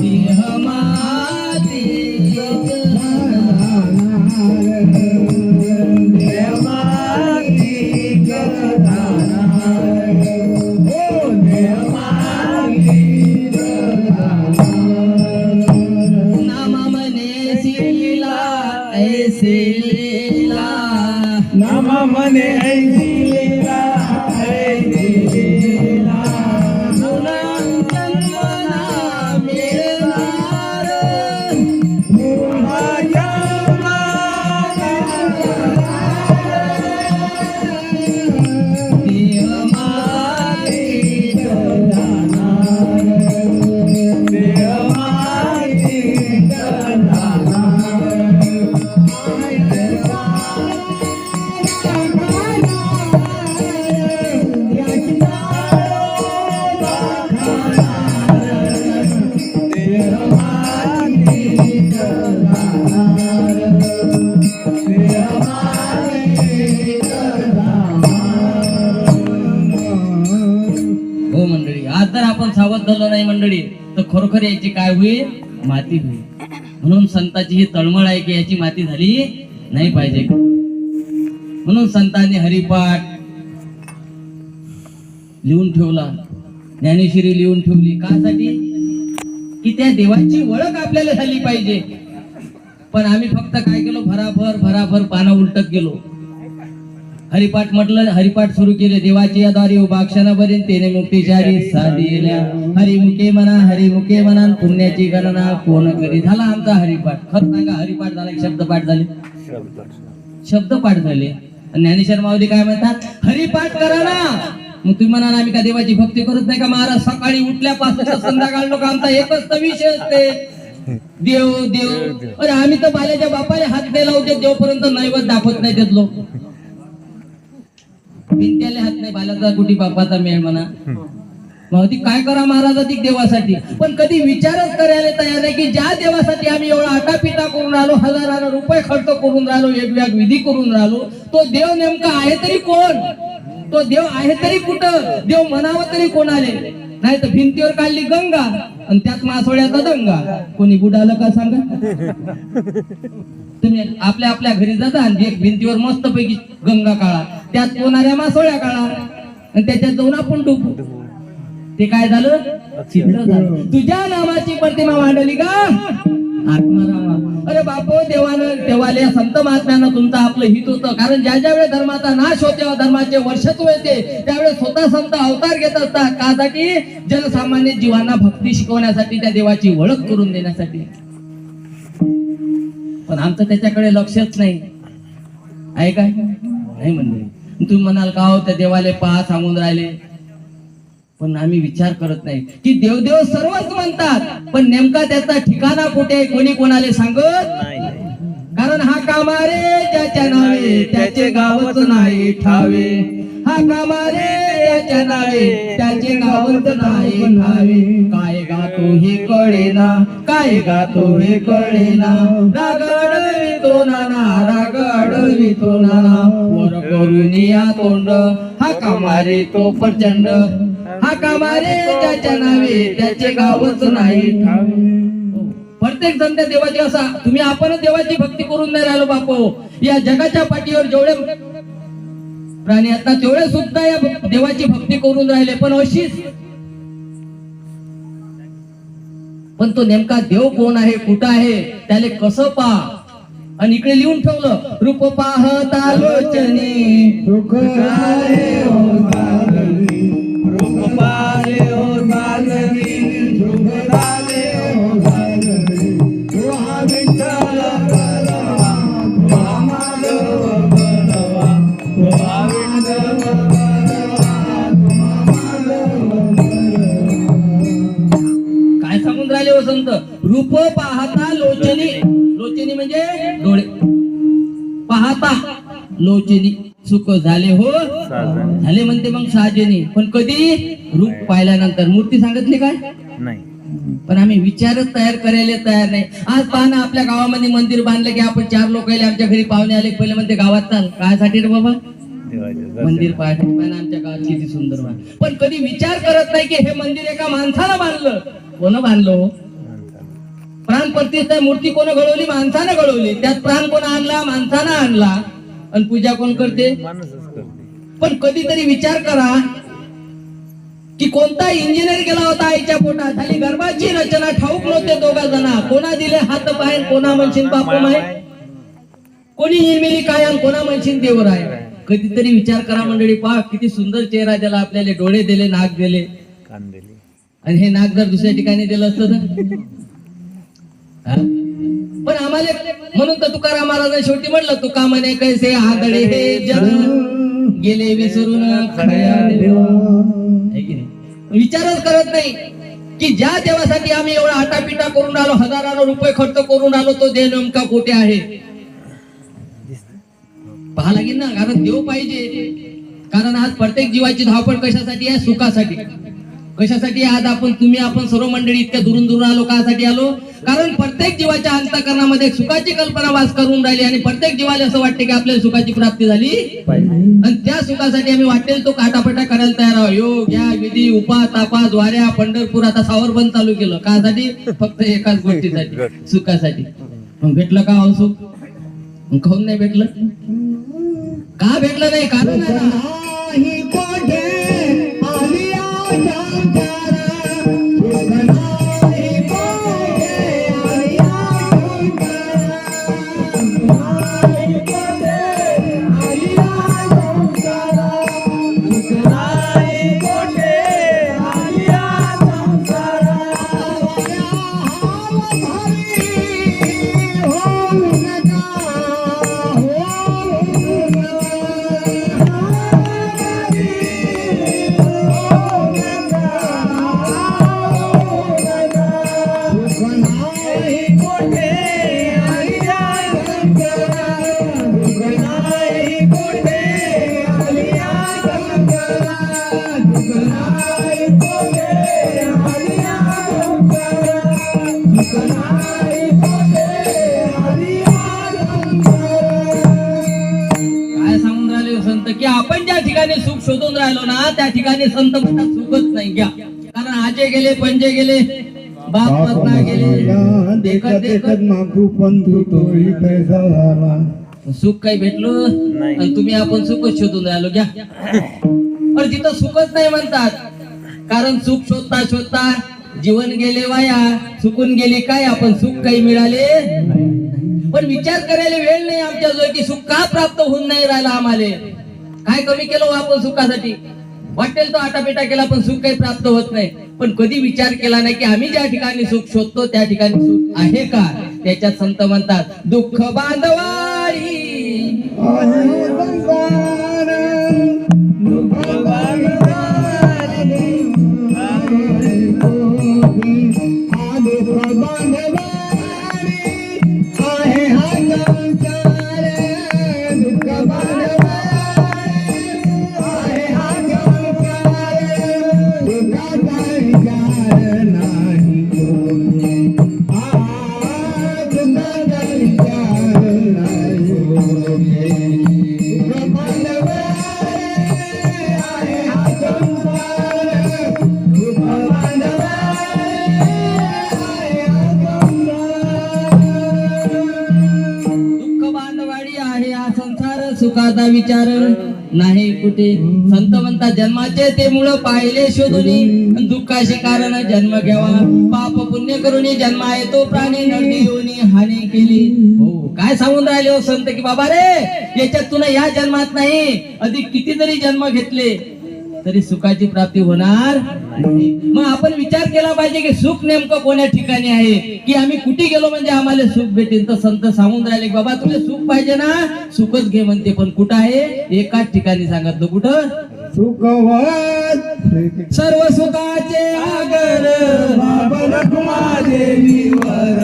देह मातीत नामा मने शीला ऐसे लीला, नामा मने ऐसी लीला, ऐसी लीला, पुन्हा जन्मना मिळणार, पुन्हा जन्माला देह मातीत जाणार, देह मातीत हो मंडळी, आज जर आपण सावध झालो नाही मंडळी तर खरोखर याची काय होईल, माती होईल। म्हणून संतांची ही तळमळ आहे की याची माती झाली नाही पाहिजे, म्हणून संतांनी हरिपाठ लिहून ठेवला, ज्ञानेश्वरी लिहून ठेवली, कासाठी की त्या देवाची ओळख आपल्याला झाली पाहिजे। पण आम्ही फक्त काय केलो, भराभर पानं उलटत गेलो। हरिपाठ म्हटलं, हरिपाठ सुरू केले, देवाची या द्वारी उभा क्षणापर्यंत तेने मुक्तीचारी साधिल्या, हरिमुखे म्हणा पुण्याची गणना कोण करी। झाला आमचा हरिपाठ। खरं सांगा, हरिपाठ झाला की शब्दपाठ झाले? शब्दपाठ झाले। ज्ञानेश्वर माऊली काय म्हणतात, हरिपाठ करा ना। मग तुम्ही म्हणाल आम्ही का देवाची भक्ती करत नाही का? महाराज सकाळी उठल्यापासून संध्याकाळ लोक आमचा एकच तर विषय असते, देव देव। अरे आम्ही तर बाल्याच्या बापाने हात द्यायला होते देवपर्यंत नैवेद्य दाखवत नाही देत लोक, भिंत्याले हात नाही, बाल्याचा कुठे बापाचा मेळ म्हणा। मग ती काय करा महाराजाची देवासाठी, पण कधी विचारच करायला तयार नाही की ज्या देवासाठी आम्ही एवढा आटापिटा करून राहिलो, हजाराला रुपये खर्च करून राहिलो, वेगवेगळ्या विधी करून राहिलो, तो देव नेमका आहे तरी कोण? तो देव आहे तरी कुठं? देव म्हणावं तरी कोणाले? नाही तर भिंतीवर काढली गंगा आणि त्यात मासोळ्याचा दंगा, कोणी बुडालं का सांगा? तुम्ही आपल्या आपल्या घरी जाता आणि एक भिंतीवर मस्त पैकी गंगा काढा, त्यात होणाऱ्या मासोळ्या काढा आणि त्याच्यात जाऊन आपण डुबू। ते काय झालं छिद्र झालं. तुझ्या नावाची प्रतिमा मांडली का आत्मारामा. अरे बापो, देवाले संत महात्म्यांना तुमचं आपलं हित होतं. कारण ज्या ज्या वेळेस धर्माचा नाश होते व धर्माचे वर्षत्व येते त्यावेळेस स्वतः संत अवतार घेत असतात. कासाठी जनसामान्य जीवांना भक्ती शिकवण्यासाठी, त्या देवाची ओळख करून देण्यासाठी. पण आमचं त्याच्याकडे लक्षच नाही आहे काय नाही म्हणले. तुम्ही म्हणाल का हो त्या देवाले पहा सांगून राहिले, पण आम्ही विचार करत नाही की देवदेव सर्वच म्हणतात, पण नेमका त्याचा ठिकाणा कुठे कोणी कोणाला सांगत नाही. कारण हा कामारे ज्याच्या नावे त्याचे गावच नाही ठावे. हा कामारे ज्याच्या नावे त्याचे गावच नाही ठावे. काय गातो हे कळेना, काय गातो हे कळेना. रागडवितो नाना, रागडवितो नाना. वर करून या तोंड, हा कामारे तो प्रचंड. हा कामारे ज्याच्या नावे त्याचे गावच नाही ठावे. प्रत्येक जण त्या देवाची असा, तुम्ही आपणच देवाची भक्ती करून नाही राहिलो बापो. या जगाच्या पाठीवर जेवढे प्राणी आहेत ना तेवढे सुद्धा या देवाची भक्ती करून राहिले, पण अशीच. पण तो नेमका देव कोण आहे, कुठं आहे, त्याला कसं पहा. आणि इकडे लिहून ठेवलं, रूप पाहता लोचनी सुख झाले हो साजनी, रूप पाहे हो साजनी, सुख झाले हो साजनी. तू हा विठ्ठल बलवा, तू हा माधव बलवा, तू हा विठ्ठल बलवा, तू हा माधव बलवा. काय सांगून राहिले हो संत. रूप पाहता लोचनी, लोचनी म्हणजे डोळे, पाहता लोचनी सुख झाले हो झाले म्हणते मग साजेनी. पण कधी रूप पाहिल्यानंतर. मूर्ती सांगितली काय नाही. पण आम्ही विचारच तयार करायला तयार नाही. आज पहा ना, आपल्या गावामध्ये मंदिर बांधलं की आपण 4 लोक आमच्या घरी पाहुणे आले, पहिले म्हणते गावात चाल. कायसाठी रे बाबा, मंदिर पाहायसाठी. आमच्या गावात किती सुंदर बांध. पण कधी विचार करत नाही की हे मंदिर एका माणसानं बांधलं. कोण बांधलं? प्राण प्रतिष्ठा मूर्ती कोण घडवली? माणसानं घडवली. त्यात प्राण कोण आणला? माणसानं आणला. आणि पूजा कोण करते? माणूसच करते. पण कधीतरी विचार करा की कोणता इंजिनियर गेला होता आईच्या पोटात, झाली गर्भाची रचना, ठाऊक नव्हते दोघा जणा. कोणा दिले हात पाय, कोणा म्हणशील बापू माय, कोणी निर्मिली काय, आणि कोणा म्हणशील देवर आहे. कधीतरी विचार करा मंडळी. पहा किती सुंदर चेहरा दिला आपल्याला, डोळे दिले, नाक दिले. कान दिले. आणि हे नाक जर दुसऱ्या ठिकाणी दिलं असतं तर हा? पण आम्हाला म्हणून तर तुकाराम महाराजांनी शेवटी म्हटलं, तुका म्हणे कैसे आदळे हे जन गेले विसरून खऱ्या देवा. है की नाही? विचारच करत नाही की ज्या देवासाठी आम्ही एवढा आटापिटा करून आलो, हजारानो रुपये खर्च करून आलो, तो देव नेमका कुठे आहे पहा लागेल ना. कारण देव पाहिजे. कारण आज प्रत्येक जीवाची धावपळ कशासाठी आहे? सुखासाठी. कशासाठी? आज आपण सर्व मंडळी इतक्या दुरून दुरून आलो, कासाठी आलो? कारण प्रत्येक जीवाच्या अंतःकरणामध्ये सुखाची कल्पना वास करून राहिली, आणि प्रत्येक जीवाला असं वाटते की आपल्याला सुखाची प्राप्ती झाली पाहिजे. आणि त्या सुखासाठी आम्ही वाटेल तो काटापटा करायला तयार आहोत. योग या विधी, उपा तापा द्वाऱ्या, पंढरपूर, आता सावरबंद चालू केलं. कासाठी? फक्त एकाच गोष्टीसाठी, सुखासाठी. मग भेटलं का हो सुख? मग काहून नाही भेटलं? का भेटलं नाही? कारण नाही कोठे आलिया जातारा, सुख नाही कोठे आलिया जातारा, नाही कोठे आलिया जातारा, सुख नाही कोठे आलिया जातारा. होऊ नका, काय सांगून राहिले हो संत की आपण ज्या ठिकाणी सुख शोधून राहिलो ना त्या ठिकाणी संत म्हणतात सुखच नाही. घ्या. कारण आजे गेले, पंजे गेले, बाप पत्ना गेले, देखत देखत मागू पंतू तोही पैसा झाला. सुख काही भेटलं आणि तुम्ही आपण सुखच शोधून राहिलो. घ्या. पण तिथं सुखच नाही म्हणतात. कारण सुख शोधता शोधता जीवन गेले वाया, चुकून गेली काय आपण, सुख काही मिळाले पण विचार करायला वेळ नाही आमच्याजवळ की सुख का प्राप्त होऊन नाही राहिला आम्हाला. काय कमी केलं हो आपण सुखासाठी? वाटेल तो आटापिटा केला पण सुख काही प्राप्त होत नाही. पण कधी विचार केला नाही की आम्ही ज्या ठिकाणी सुख शोधतो त्या ठिकाणी सुख आहे का? त्याच्यात संत म्हणतात दुःख बांधवाडी सुखाचा विचार नाही कुठे. संत म्हणतात जन्माचे ते मूळ पाहिले शोधून, दुःखाचे कारण जन्म घ्यावा. पाप पुण्य करून जन्म येतो प्राणी, नरडी योनी हानी केली. हो काय सांगून राहिले हो संत की बाबा रे याच्यात तुला या जन्मात नाही, अधिक कितीतरी जन्म घेतले तरी सुखाची प्राप्ती होणार नाही. मग आपण विचार केला पाहिजे की सुख नेमकं कोण्या ठिकाणी आहे, की आम्ही कुठे गेलो म्हणजे आम्हाला सुख भेटेल. तर संत सांगून राहिले बाबा तुला सुख पाहिजे ना, सुखच घे म्हणते. पण कुठं आहे? एकाच ठिकाणी सांगितलं. कुठं? सुखवत सर्व सुखाचे आगर बाबा रखुमादेवीवर,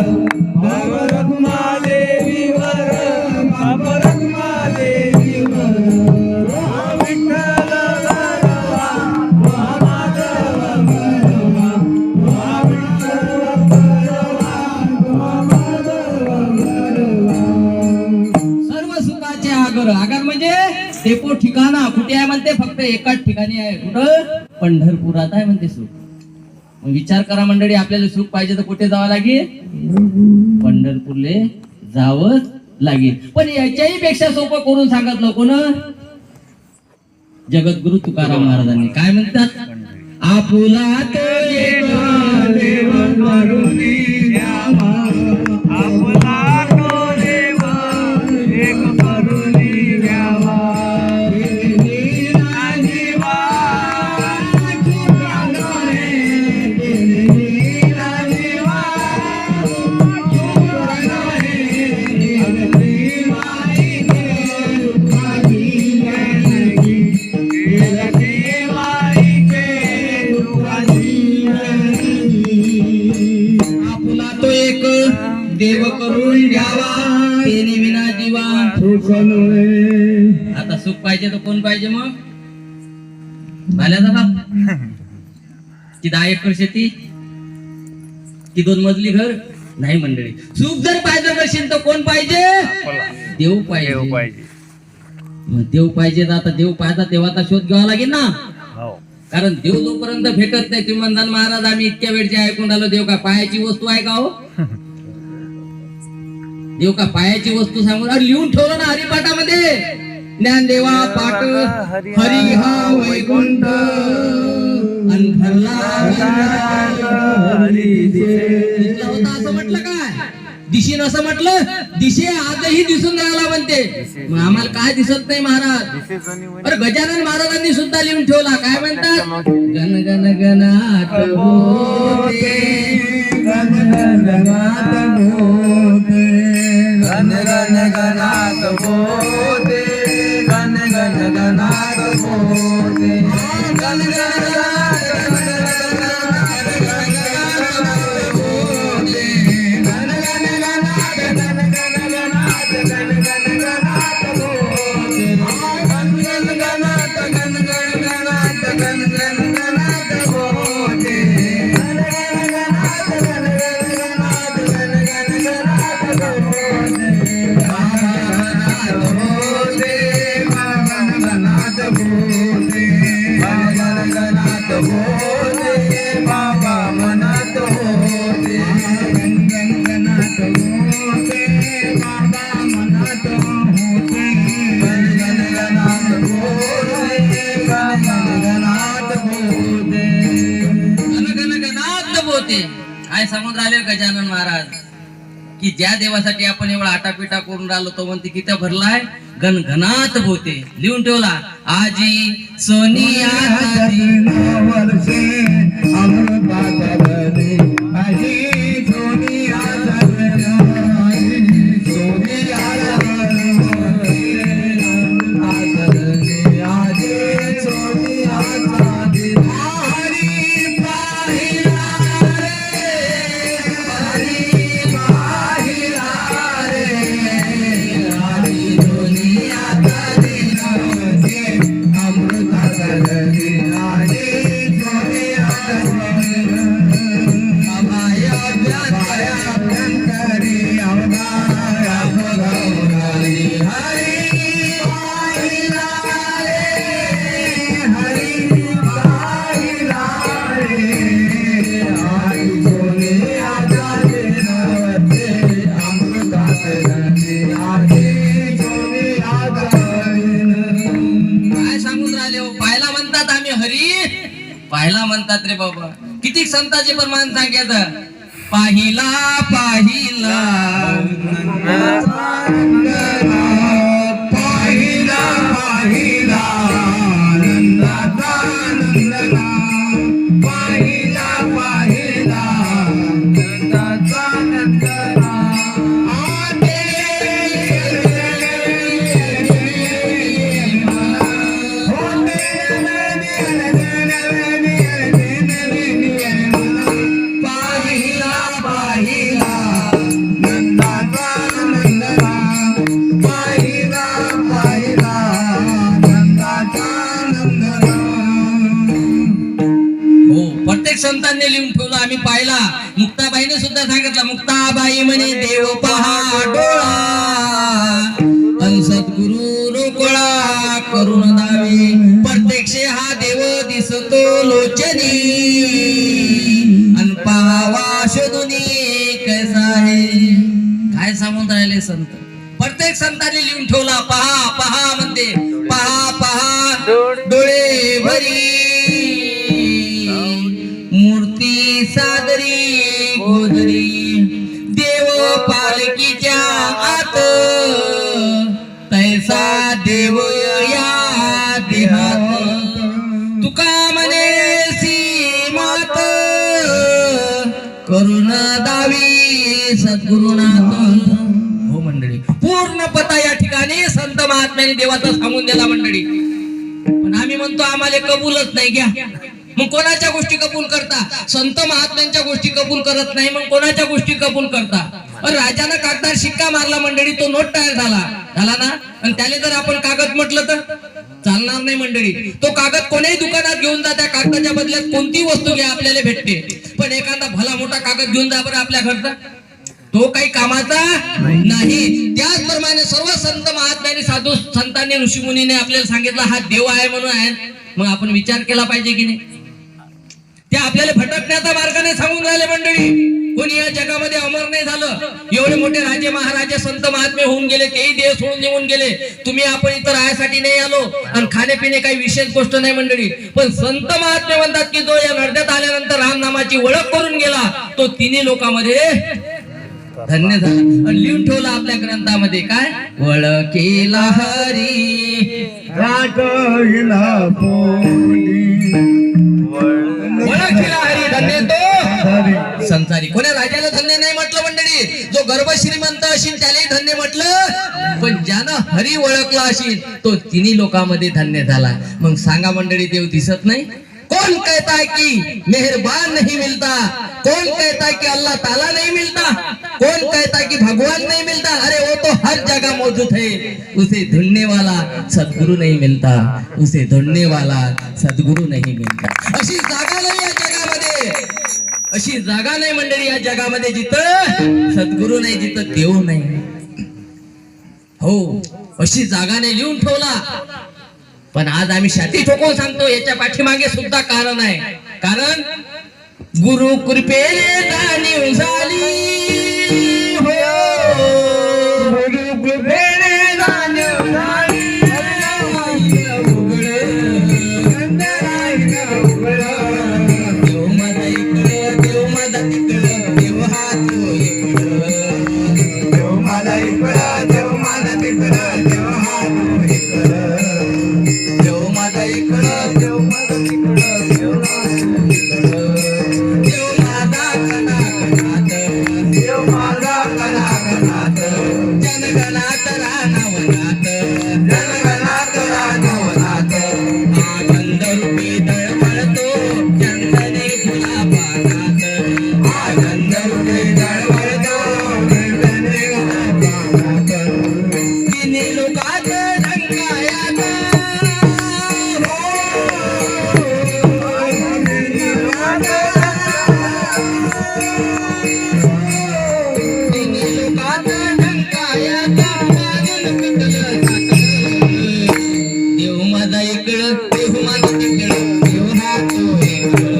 बाबा रखुमादेवीवर, बाबा रखुमादेवीवर. विठ्ठल भरवा, माधव भरवा, विठ्ठल भरवा, माधव भरवा. सर्व सुखाचे आगर. आगर म्हणजे डेपो ठिकाणा. कुठे आहे म्हणते? फक्त एकाच ठिकाणी आहे. कुठं? पंढरपुरात आहे म्हणते सुख. मग विचार करा मंडळी, आपल्याला सुख पाहिजे तर कुठे जावं लागेल? पंढरपूरले जावंच लागेल. पण याच्याही पेक्षा सोपं करून सांगितलं कोण? जगद्गुरु तुकाराम महाराजांनी. काय म्हणतात? आपुला तो एक देव करुणी द्यावा, आपला तो देव एक करुणी द्यावा. देव करून द्यावा, तेने विना जीवा सुख नव्हे. आता सुख पाहिजे तर कोण पाहिजे मग? भाल्याचा बाप की 10 एकर शेती की 2 मजली घर? नाही मंडळी. सुख जर पाहिजे असेल तर कोण पाहिजे? देव पाहिजे. मग देव पाहिजे. आता देव पाहिजे तेव्हा शोध घ्यावा लागेल ना. कारण देव जोपर्यंत भेटत नाही, तुम्ही म्हणता महाराज आम्ही इतक्या वेळचे ऐकून राहिलो, देव का पायाची वस्तू आहे का हो? देव का पायाची वस्तू सांगून लिहून ठेवलं ना हरिपाठामध्ये, ज्ञानदेवा पाठ हरी हा वैकुंठ अनफरला हरी दिसला होता असं म्हटलं काय? दिशीन असं म्हटलं? दिशे आजही दिसून राहिला म्हणते. मग आम्हाला काय दिसत नाही महाराज? अरे गजानन महाराजांनी सुद्धा लिहून ठेवला. काय म्हणतात? गण गण गणात होते, गण गण गणात होते, गण गण गणात होते, गण गण गणात होते, गण गण गण काय समोर आले गजानन महाराज की ज्या देवासाठी आपण एवढा आटापिटा करून राहिलो तो म्हणते किती भरलाय गणगणात होते लिहून ठेवला आजी सोनिया वर्षे अमृताचरणे आजी सोनिया पाहिला म्हणतात रे बाबा किती संतांचे प्रमाण सांगायचं पाहिला पाहिला पाहिला पाहिला नंदाचा नंदना पाहिला पाहिला नंदाचा नंदना संतांनी लिहून ठेवलं आम्ही पाहिला मुक्ताबाईने सुद्धा सांगितलं मुक्ताबाई म्हणे देव पहा डोळा अन सद्गुरु रोकळा करून दावे प्रत्यक्ष हा देव दिसतो लोचनी अन पाहावा शोधुनी कैसा आहे काय सांगून राहिले संत प्रत्येक संतांनी लिहून ठेवला पहा पहा म्हणते पहा पहा डोळे भरी मूर्ती सादरी गोदरी देव पालकीच्या आत तैसा देव या देहात तुका म्हणे सीमात करुण दावी सद्गुरुनाथ हो मंडळी पूर्ण पता या ठिकाणी संत महात्म्याने देवाचा सांगून दिला मंडळी पण आम्ही म्हणतो आम्हाला कबूलच नाही घ्या मग कोणाच्या गोष्टी कबूल करता संत महात्म्यांच्या गोष्टी कबूल करत नाही मग कोणाच्या गोष्टी कबूल करता राजानं कागदार शिक्का मारला मंडळी तो नोट तयार झाला ना आणि त्याला जर आपण कागद म्हटलं तर चालणार नाही मंडळी तो कागद कोणीही दुकानात घेऊन जा त्या कागदाच्या बदल्यात कोणती वस्तू घ्या आपल्याला भेटते पण एखादा भला मोठा कागद घेऊन जा बरं आपल्या घरचा तो काही कामाचा नाही त्याचप्रमाणे सर्व संत महात्म्यांनी साधू संतांनी ऋषीमुनीने आपल्याला सांगितलं हा देव आहे म्हणून आहे मग आपण विचार केला पाहिजे की नाही ते आपल्याला भटकण्याचा मार्गाने सांगून राहिले मंडळी कोणी या जगामध्ये अमर नाही झालं एवढे मोठे राजे महाराजे संत महात्मे होऊन गेले तेही देव सोडून निघून गेले तुम्ही आपण इथं राहायसाठी नाही आलो आणि खाण्यापिणे काही विशेष गोष्ट नाही मंडळी पण संत महात्मे म्हणतात की जो या नरड्यात आल्यानंतर राम नामाची ओळख करून गेला तो तिन्ही लोकांमध्ये धन्य झाला आणि लिहून ठेवला आपल्या ग्रंथामध्ये काय ओळखेला हरी राठोईला पोटी ओळखेला हरी धन्य तो संसारी कोण्या राजाला धन्य नाही म्हटलं मंडळी जो गर्भ श्रीमंत असेल त्यालाही धन्य म्हटलं पण ज्यानं हरी ओळखला असेल तो तिन्ही लोकांमध्ये धन्य झाला मग सांगा मंडळी देव दिसत नाही कौन कहता है कि मेहरबान नहीं मिलता कौन कहता है कि अल्लाह ताला नहीं मिलता कौन कहता है कि भगवान नहीं मिलता अरे वो तो हर जगह मौजूद है उसे ढूंढने वाला सद्गुरु नहीं मिलता उसे ढूंढने वाला सद्गुरु नहीं मिलता अशी जागा नाही या जगामध्ये अशी जागा नाही मंडळी या जगामध्ये जिथं सद्गुरु नाही जिथं देव नाही हो अशी जागा नाही लिहून ठेवला पण आज आम्ही छाती ठोकून सांगतो याच्या पाठीमागे सुद्धा कारण आहे कारण गुरु कृपेने जाणीव झाली हो गुरु कृपेने जाणीव झाली देव माझा इकडे देव माझा तिकडे देव हा तो इकडं. देव माझा इकडं देव माझा तिकडं देव हा तो इकडं. देव माझा इकडं देव माझा तिकडं देव हा तो इकडं. देव माझा कणाकणात देव माझा कणाकणात जनगणात रानवनात जनगणात रानवनात आनंद रूपी दळवळतो चंदने फुलापानात. आनंद रूपी दळवळतो चंदने फुलापानात. तिन्ही लोकात ढंकायात तिन्ही लोकात ढंकायात बाजून पिकलं साखर. देव माझा इकडं देव माझा तिकडं देव हा तो इकडं.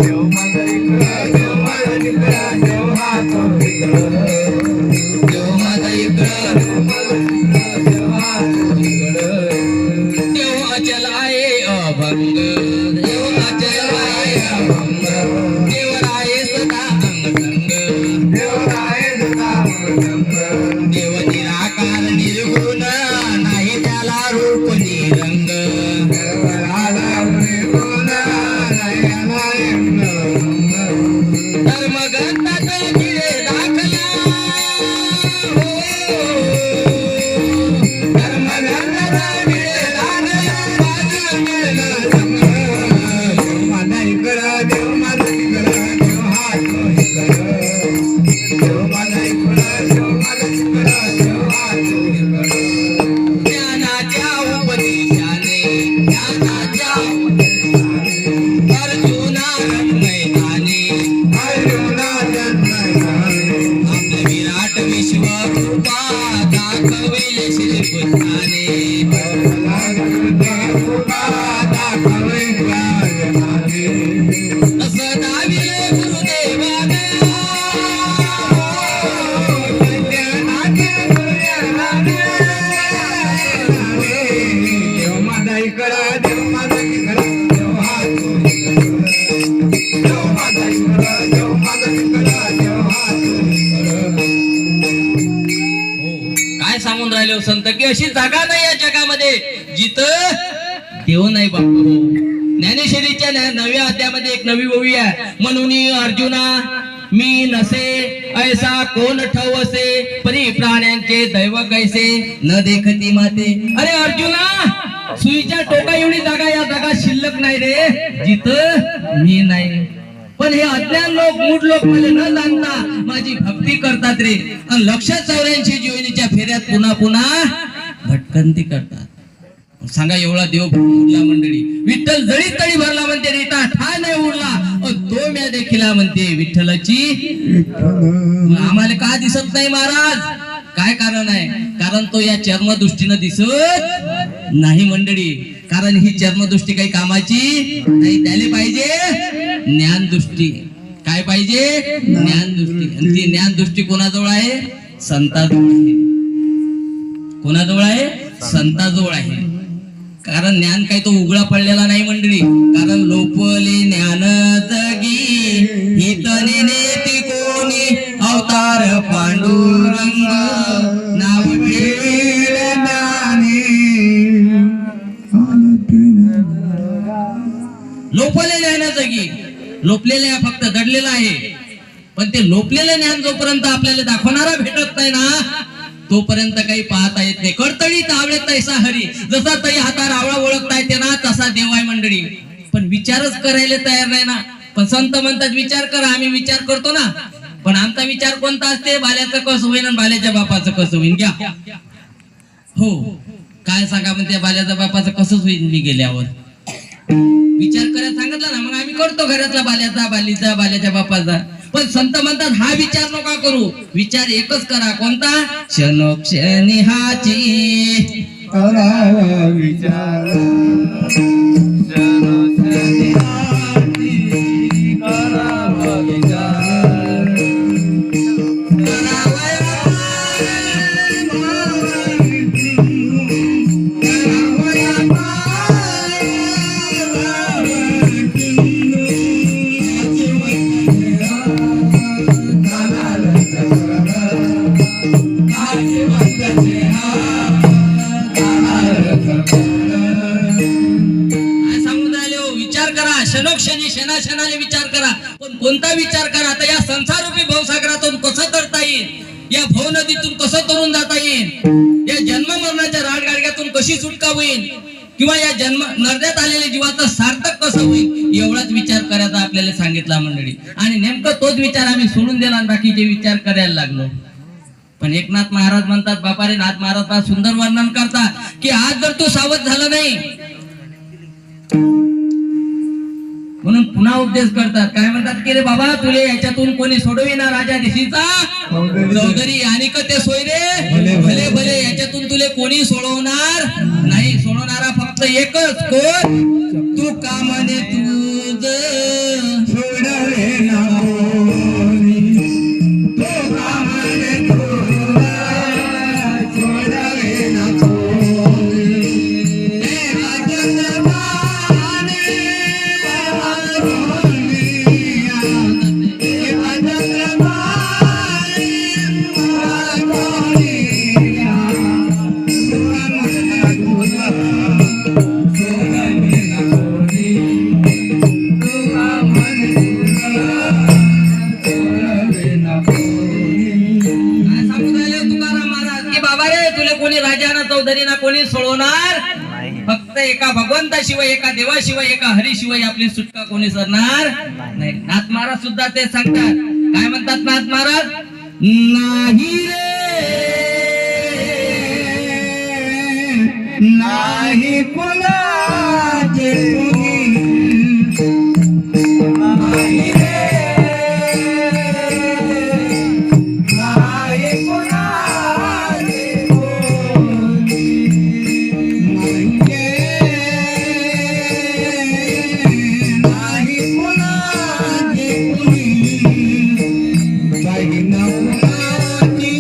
देव माझा इकडं देव माझा तिकडं देव हा तो इकडं. देव माझा इकडं देव माझा तिकडं देव हा तो इकडं. देव अचल आहे अभंग देव अचल आहे अभंग देव राये सदा अंगसंग देव आहे सदा अंगसंग. देव निराकार निर्गुण नाही त्याला रूप निरंग. देवाला निर्गुण नाही अंग. धर्मग्रंथात गिरे दाखला हो. धर्मग्रंथात गिरे दाखला बाजूला मिळलं चांगलं. देव माझा इकडं देव माझा तिकडं देव हा तो इकडं. देव माझा इकडं देव माझा तिकडं देव हा तो इकडं. ज्ञानाच्या उपदेशाने ज्ञानाच्या अर्जुना मैदानी अर्जुनाच्या मैदानी आपलं विराट विश्वरूपा दाखविले श्रीबुद्धाने. असं दाविले गुरुदेवाने देव माझा इकडं देव माझा तिकडं देव हा तो इकडं. देव माझा इकडं देव माझा तिकडं देव हा तो इकडं. हो, काय सांगून राहिले हो संत की अशी जागा नाही या जगामध्ये जिथं देव नाही बापू. ज्ञानेश्वरीच्या नव्या अध्यायामध्ये एक नवी ओवी आहे. म्हणून अर्जुना मी नसे ऐसा कोण ठवसे परी प्राण्यांचे दैव कैसे न देखती माते. अरे अर्जुना सुईच्या टोका एवढी जागा या जागा शिल्लक नाही रे जिथं मी नाही. पण हे अज्ञान लोक मूढ लोक मला न जाणता माझी भक्ती करतात रे आणि 184 जीवनीच्या फेऱ्यात पुन्हा पुन्हा भटकंती करतात. सांगा एवढा देव उरला मंडळी. विठ्ठल जळी तळी भरला म्हणते रीता ठा नाही उरला तो म्या देखीला म्हणते विठ्ठलाची. आम्हाला का दिसत नाही महाराज? काय कारण आहे? कारण तो या चर्मदृष्टीनं दिसत नाही मंडळी. कारण ही चर्मदृष्टी काही कामाची नाही. त्याला पाहिजे ज्ञानदृष्टी. काय पाहिजे? ज्ञानदृष्टी. आणि ती ज्ञानदृष्टी कोणाजवळ आहे? संताजवळ आहे. कोणाजवळ आहे? संताजवळ आहे. कारण ज्ञान काही तो उघडा पडलेला नाही मंडळी. कारण लोपले ज्ञान जगी हितने नेती कोणी अवतार पांडुरंग नाव ठेविले ज्ञानी. लोपले ज्ञान जगी लोपलेले फक्त दडलेलं आहे. पण ते लोपलेलं ज्ञान जोपर्यंत आपल्याला दाखवणारा भेटत नाही ना तोपर्यंत काही पाहता येत नाही. कडतळी आवळे तैसा हरी. जसा तई हातावर आवळा ओळखता येते ना तसा देव आहे मंडळी. पण विचारच करायला तयार नाही ना. पण संत म्हणतात विचार करा. आम्ही विचार करतो ना. पण आमचा विचार कोणता असते? बाल्याचं कसं होईन आणि बाल्याच्या बापाचं कसं होईन. घ्या हो काय सांगा म्हणते बाल्याच्या बापाचं कसंच होईन मी गेल्यावर. विचार करायला सांगितलं ना मग आम्ही करतो घरातला बाल्याचा बालीचा बाल्याच्या बापाचा. पण संत म्हणतात हा विचार नका करू. विचार एकच करा. कोणता? क्षणोक्षणी हाची करावा विचार. क्षणोक्षणी हाची करावा विचार. येईल, या भव नदीतून कसं तरून जाता येईल, या जन्म मरणाच्या राडगाडग्यातून कशी सुटका होईल, किंवा या जन्म नरड्यात आलेल्या जीवाचं सार्थक कसं होईल, एवढाच विचार करायचा आपल्याला सांगितला मंडळी. आणि नेमकं तोच विचार आम्ही सोडून दिला आणि बाकीचे विचार करायला लागलो. पण एकनाथ महाराज म्हणतात, बापा रे नाथ महाराज फार सुंदर वर्णन करतात की आज जर तू सावध झाला नाही, म्हणून पुन्हा उपदेश करतात. काय म्हणतात की रे बाबा, तुले याच्यातून कोणी सोडविना राजा देशीचा चौधरी, आणि का ते सोय रे भले भले, याच्यातून तुले कोणी सोडवणार नाही. सोडवणारा फक्त एकच, कोण? तू कामाने तुझ सोडवे ना कोणी, तो कामाने तुझ सोडवे ना कोणी. देवा चंद्रमाने वारोनिया, देवा चंद्रमाने वारोनिया, तुला म्हणा तुला सोडवे ना कोणी, तुला म्हणे सोडवे ना कोणी. काय सांगू राहिले तुकाराम महाराज की बाबा रे, तुले कोणी राजा ना चौधरी ना कोणी सोडवणार, फक्त एका भगवंताशिवाय, एका देवाशिवाय, एका हरीशिवाय आपली सुटका कोणी सरणार नाही. नाथ महाराज सुद्धा ते सांगतात. काय म्हणतात नाथ महाराज? नाही नाही कुणाचे कुणी, नाही रे, नाही कुणाचे कुणी, नाही कुणाचे कुणी, काही ना कुणाची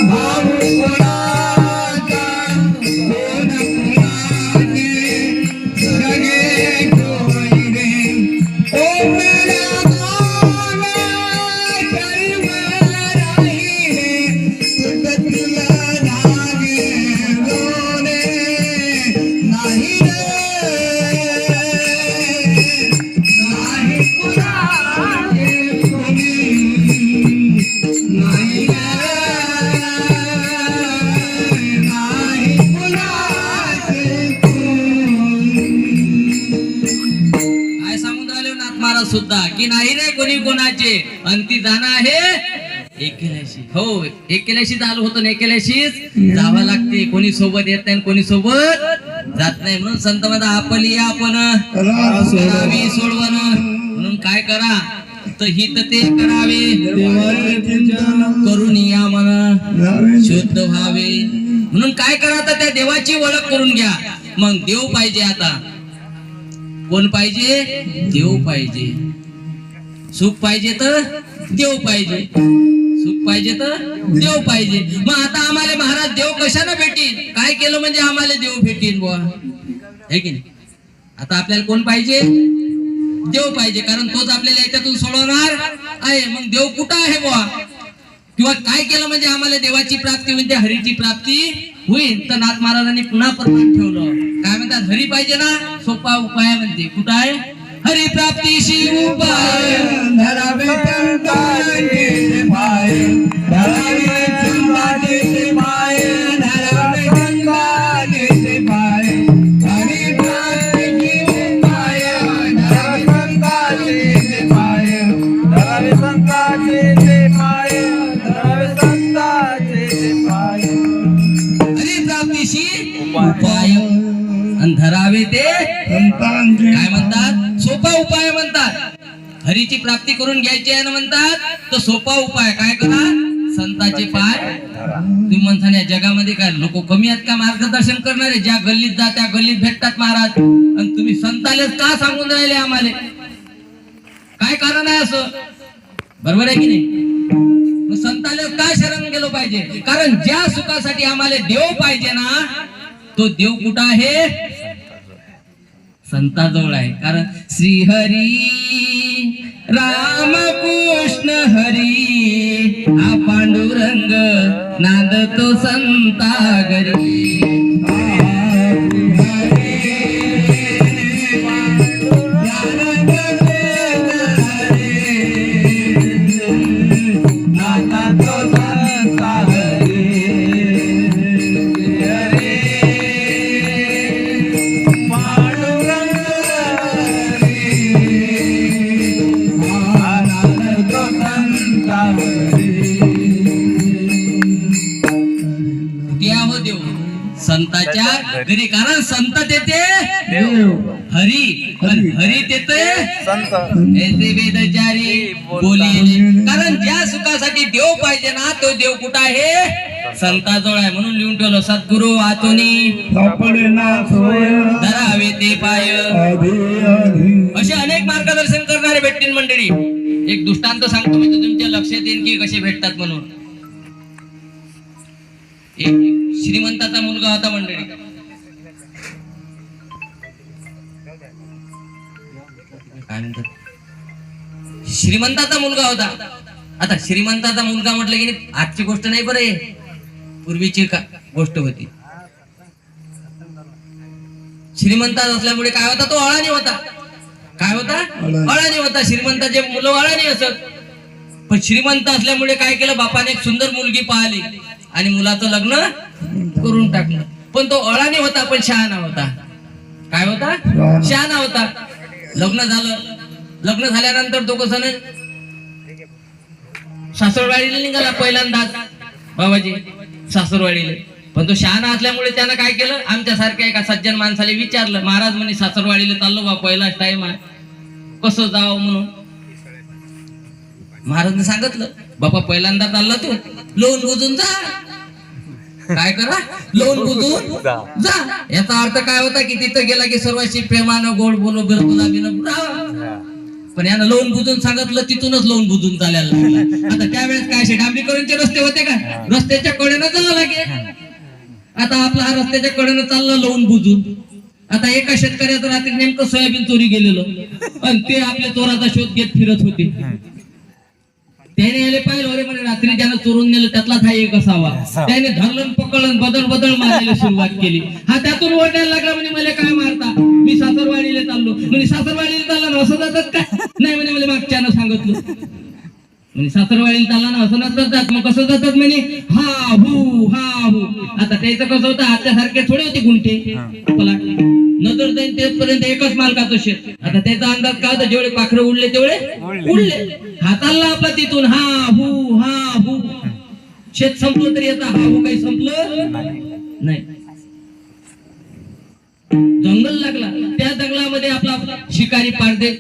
भाऊ कुणाचा, कोण कुणाचे सगळे जोडले. ओ मेरा गाना जन्म राहिले, तुझ तुला लागे डोळे, नाही रे, नाही कुणाचे कुणी, नाही रे, नाही कुणाचे कुणी. काय सांगून राहिले नाथ महाराज सुद्धा की नाही रे कोणी कोणाचे, अंती जाणं आहे एकेल्याशी. हो, एकेल्याशी झालं होतं, एकेल्याशीच जावं लागते. कोणी सोबत येत नाही, कोणी सोबत जात नाही. म्हणून संत म्हणतात, आपली आपण करावी सोडवण. म्हणून काय करा, तर हित ते करावे, देवाचे चिंतन करून या मन करावे. शुद्ध व्हावे. म्हणून काय करा, तर त्या देवाची ओळख करून घ्या. मग देव पाहिजे. आता कोण पाहिजे? देव पाहिजे. सुख पाहिजे तर देव पाहिजे, सुख पाहिजे तर देव पाहिजे. मग आता आम्हाला महाराज देव कशाने भेटील? काय केलं म्हणजे आम्हाला देव भेटील बुवा, है की नाही? आता आपल्याला कोण पाहिजे? देव पाहिजे, कारण तोच आपल्याला याच्यातून सोडवणार आहे. मग देव कुठं आहे बुवा, किंवा काय केलं म्हणजे आम्हाला देवाची प्राप्ती होईल, त्या हरीची प्राप्ती होईल? तर नाथ महाराजांनी पुन्हा प्रमाण ठेवलं. काय म्हणतात? हरी पाहिजे ना, सोपा उपाय म्हणते. कुठं आहे? हरी प्राप्तीशी उपाय, धरावे संतांचे पाय, धरावे संतांचे पाय, धरावे संतांचे पाय, हरी प्राप्तीशी उपाय, धरावे संतांचे पाय, धरावे संतांचे पाय, धरावे संतांचे पाय, हरी प्राप्तीशी उपाय आणि धरावे ते संतांचे. काय म्हणतात? सोपा उपाय म्हणतात. हरीची प्राप्ती करून घ्यायची आहे ना म्हणतात, तर सोपा उपाय काय करा? संतांचे पाय. तुम्ही म्हणता या जगामध्ये काय लोक कमी आहेत का मार्गदर्शन करणारे? ज्या गल्लीत जा त्या गल्लीत भेटतात महाराज, आणि तुम्ही संतालेच का सांगून राहिले आम्हाला? काय कारण आहे असं? बरोबर आहे की नाही? मग संताले काय शरण गेलो पाहिजे? कारण ज्या सुखासाठी आम्हाला देव पाहिजे ना, तो देव कुठं आहे? संताजवळ आहे. कारण श्रीहरी रामकृष्ण हरी, हा पांडुरंग नांदतो संता घरी. नाथ हो देव संताच्या घरी, कारण संत तेथे हरी, हरी तेथे ऐसे वेदचारी बोलिले. कारण ज्या सुखासाठी देव पाहिजे ना, तो देव कुठं आहे? संताजवळ आहे. म्हणून लिहून ठेवलं, सद्गुरु वाचोनी धरावे ते पाय. असे अनेक मार्गदर्शन करणारे भेटतील मंडळी. एक दृष्टांत सांगतो मी, तर तुमच्या लक्षात येईल की कसे भेटतात म्हणून. एक श्रीमंताचा मुलगा होता मंडळी. काय म्हणतात? श्रीमंताचा मुलगा होता. आता श्रीमंताचा मुलगा म्हटलं की नाही, आजची गोष्ट नाही बरं, हे पूर्वीची गोष्ट होती. श्रीमंता असल्यामुळे काय होता, तो अळाणी होता. काय होता? अळाणी होता. श्रीमंताचे मुलं अळाणी असत. पण श्रीमंत असल्यामुळे काय केलं, बापाने एक सुंदर मुलगी पाहिली आणि मुलाचं लग्न करून टाकलं. पण तो अळाणी होता, पण शहाणा होता. काय होता? शहाणा होता. लग्न झालं. लग्न झाल्यानंतर तो कसं नाही, सासरवाडीला निघाला पहिल्यांदाच बाबाजी, सासरवाडीला. पण तो शहाणा असल्यामुळे त्यानं काय केलं, आमच्या सारख्या एका सज्जन माणसाला विचारलं, महाराज म्हणे सासरवाडीला चाललो बा, पहिलाच टाइम आहे, कसं जावं म्हणून. महाराजने सांगितलं, बापा पहिल्यांदा चालला तू, लोन बुजून जा. काय करा? लोन बुजून जा. याचा अर्थ काय होता की तिथं गेला की सर्वांशी प्रेमानं गोड बोलो, बिरकुलाबीनं राहा. पण यानं लोन बुजून सांगितलं, तिथूनच लोन बुजून चालायला लागला. आता त्यावेळेस काय डांबरीकरणचे रस्ते होते का? रस्त्याच्या कडेनं जावं लागेल. आता आपला हा रस्त्याच्या कडेनं चाललं लोन बुजून. आता एका शेतकऱ्याचं रात्री नेमकं सोयाबीन चोरी गेलेलं आणि ते आपल्या चोराचा शोध घेत फिरत होते. त्याने याले पाहिलं, अरे म्हणे रात्री ज्यानं चोरून नेलं त्यातलाच हा एक असावा. त्याने धरलं पकडलं, बदल बदल मारायला सुरुवात केली. हा त्यातून ओरडायला लागला, म्हणे मला काय मारता, मी सासरवाडीला चाललो. म्हणजे सासरवाडीला चालला ना, असं जातात काय? नाही म्हणे, मला मागच्यानं सांगितलं. म्हणजे सासरवाडीला चालला ना, असं नसतात जात. मग कसं जातात म्हणे, हा हू हा हू. आता त्याचं कसं होतं, आजच्यासारखे थोडे होते गुंठे पलाट, नजर जाईल तेपर्यंत एकच मालकाचं शेत. आता त्याचा अंदाज काय होता, जेवढे पाखरं उडले तेवढे उडले. हाताला आपला तिथून हा हू. शेत संपलं तरी आता हा हू काही संपलं नाही. जंगल लागला. त्या जंगलामध्ये आपला शिकारी पारदे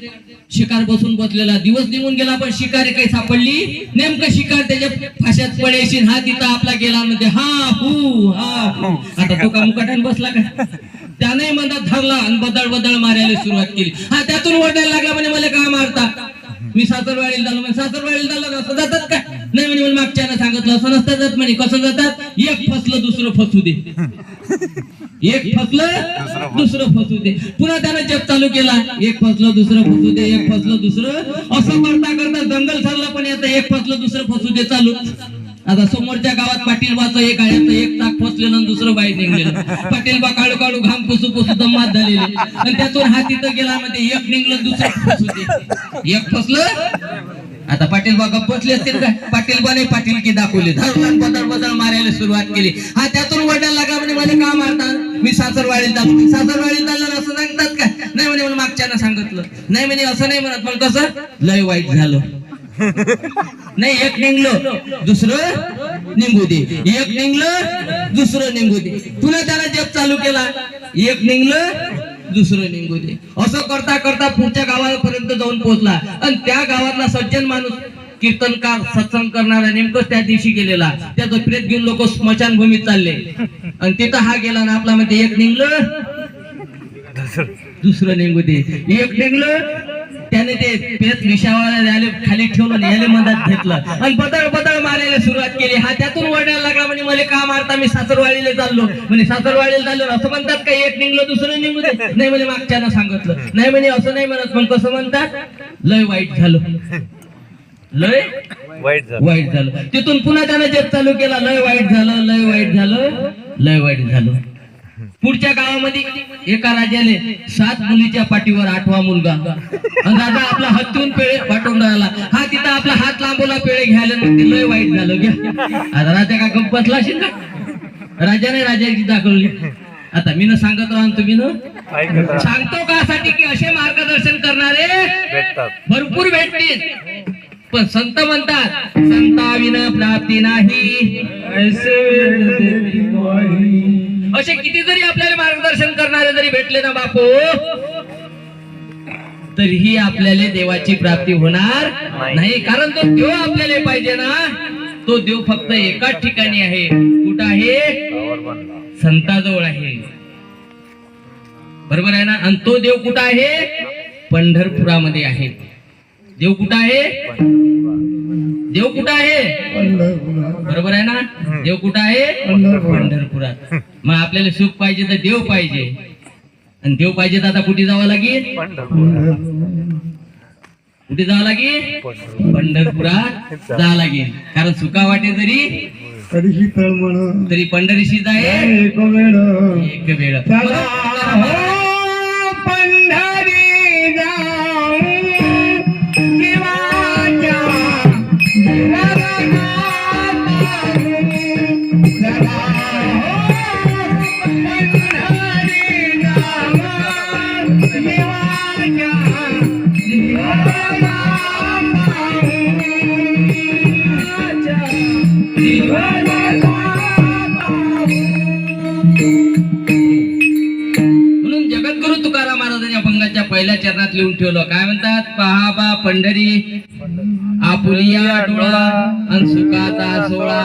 शिकार बसून बसलेला. दिवस निघून गेला, पण शिकारी काही सापडली. नेमकं शिकार त्याच्या फाशात पडायची. हा तिथं आपला गेला म्हणजे हा हू. आता तो का मुकाट्याने बसला का? त्याने मधात धरला आणि बदळ बदळ मारायला सुरुवात केली. हा त्यातून ओरडायला लागला, म्हणे मला का मारता, मी सासरवाडीला झालो. म्हणजे सासरवाडीला झालं असं जातात का? नाही म्हणे, मला मागच्यानं सांगितलं, असं नसतं जात म्हणे. कसं जातात? एक फसलं दुसरं फसू दे, एक फसलं दुसरं फसू दे. पुन्हा त्यानं जप चालू केला, एक फसलं दुसरं फसू दे, एक फसलं दुसरं. असं करता करता जंगल ठरलं, पण आता एक फसलं दुसरं फसू दे चालू. आता समोरच्या गावात पाटीलबाचं एक आहे, एक चाक फसलेलं आणि दुसरं बाहेर निघलेलं. पाटीलबा काळू काळू घाम पुसू पुसू दमात झालेले. आणि त्यातून हा तिथं गेला, मध्ये एक निघलं दुसरं फसू दे, एक फसलं. आता पाटीलबा गप्प बसले असतील का? पाटीलबाने पाटीलकी दाखवली, धरलं बदल बदल मारायला सुरुवात केली. हा त्यातून वडायला लागला, म्हणजे मला का मारता, मी सासरवाडीला जातो. सासरवाडीला चाललं असं सांगतात का? नाही म्हणे, मला मागच्यानं सांगितलं. नाही म्हणे, असं नाही म्हणत. पण कसं लय वाईट झालं. नाही, एक निघलं दुसरं निघू दे, एक निघलं दुसरं निघू दे. पुन्हा त्याला जप चालू केला, एक निघलं दुसरं निघू दे. असं करता करता पुढच्या गावापर्यंत जाऊन पोहोचला. आणि त्या गावातला सज्जन माणूस, कीर्तनकार, सत्संग करणारा, नेमकं त्या दिवशी गेलेला. त्याचं प्रेत घेऊन लोक स्मशानभूमीत चालले. आणि तिथं हा गेला ना, आपला मध्ये एक निघलं दुसरं निघू दे, एक निघलं. त्याने ते पेच विषावाला खाली ठेवलं, याले मधात घेतलं आणि बदळ बदळ मारायला सुरुवात केली. हा त्यातून ओरडायला लागला, म्हणजे मला का मारता, मी सासरवाडीला चाललो. म्हणजे सासरवाडीला चाललो असं म्हणतात का? एक निघलं दुसरं निघू दे. नाही म्हणे, मागच्यानं सांगितलं. नाही म्हणे, असं नाही म्हणत. पण कसं म्हणतात, लय वाईट झालं, लय वाईट झालं. तिथून पुन्हा त्यानं जप चालू केला, लय वाईट झालं, लय वाईट झालं, लय वाईट झालं. पुढच्या गावामध्ये एका राजाने 7 मुलीच्या पाठीवर 8वा मुलगा. आणि राजा आपला हत्तीहून पेळे वाटून राहिला. हा तिथं आपला हात लांबवला पेळे घ्यायला, लय वाईट झालं. घ्या. आता राजा का गप्प बसला असेल ना? राजाने राजाची दाखवली. आता मी न सांगत राहून तुम्ही न सांगतो कासाठी की असे मार्गदर्शन करणारे भरपूर भेटतील. पण संत म्हणतात संताविना प्राप्ती नाही ऐसे वेद देती ग्वाही. असे किती जरी आपल्याला मार्गदर्शन करणारे जरी भेटले ना बापू, तरीही आपल्याला देवाची प्राप्ती होणार नाही. कारण तो देव आपल्याला पाहिजे ना, तो देव फक्त एकाच ठिकाणी आहे. कुठं आहे? संताजवळ आहे. बरोबर आहे ना? आणि तो देव कुठं आहे? पंढरपुरामध्ये आहे. देव कुठं आहे? देव कुठं आहे? बरोबर आहे ना? देव कुठं आहे? पंढरपुरात. मग आपल्याला सुख पाहिजे तर देव पाहिजे, आणि देव पाहिजे तर आता कुठे जावं लागेल? कुठे जावं लागेल? पंढरपुरात जावं लागेल. कारण सुका वाटे जरी तरीही तळमळ तरी पंढरीशी जाय एक वेळ. एक वेळ. चला हो पंढरी जाऊ देवाच्या देवाला पाहू. चला हो पंढरी जाऊ देवाच्या देवाला पाहू. देवाला म्हणून जगद्गुरु तुकाराम महाराजांनी अभंगाच्या पहिल्या चरणात लिहून ठेवलं. काय म्हणतात? पहा बा पंढरी आपुलिया डोळा अन सुखाचा सोळा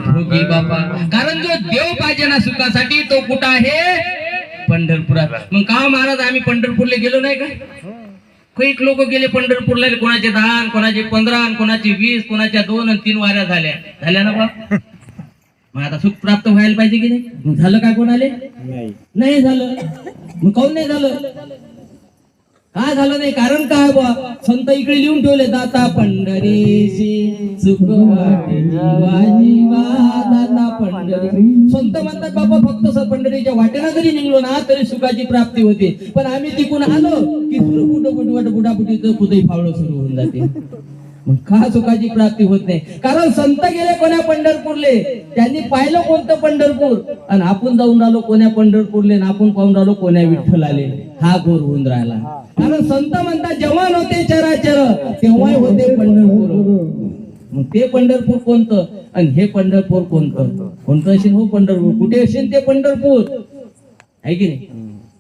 भोगी बापा. कारण जो देव पाहिजे ना सुखासाठी, तो कुठं आहे? पंढरपुरात. मग का महाराज आम्ही पंढरपूरला गेलो नाही का? काही लोक गेले पंढरपूरला, कोणाचे 10, कोणाचे 15, कोणाचे 20, कोणाच्या 2 आणि 3 वाऱ्या झाल्या ना बा. मग आता सुख प्राप्त व्हायला पाहिजे की नाही? मग झालं काय? कोणाले नाही झालं. मग काऊन नाही झालं? काय झालं नाही? कारण काय बा? संत इकडे लिहून ठेवले, दाता पंढरीशी सुख वाटे जीवा जीवा दाता पंढरी. संत म्हणतात बाबा फक्त पंढरीच्या वाटेला जरी निघलो ना तरी सुखाची प्राप्ती होते. पण आम्ही तिकून आलो की सुरू बुडाबुटीचं कुठेही फावडं सुरू होऊन जाते. मग का सुखाची प्राप्ती होत नाही? कारण संत गेले कोण्या पंढरपूरले, त्यांनी पाहिलं कोणतं पंढरपूर, आणि आपण जाऊन राहिलो कोण्या पंढरपूरले, आणि आपण पाहून राहिलो कोण्या विठ्ठलाले. हा घोर होऊन राहिला. कारण संत म्हणतात जेव्हा नव्हते चराचर तेव्हा होते पंढरपूर. मग ते पंढरपूर कोणतं आणि हे पंढरपूर कोणतं असेल? हो पंढरपूर कुठे असेल? ते पंढरपूर आहे की नाही?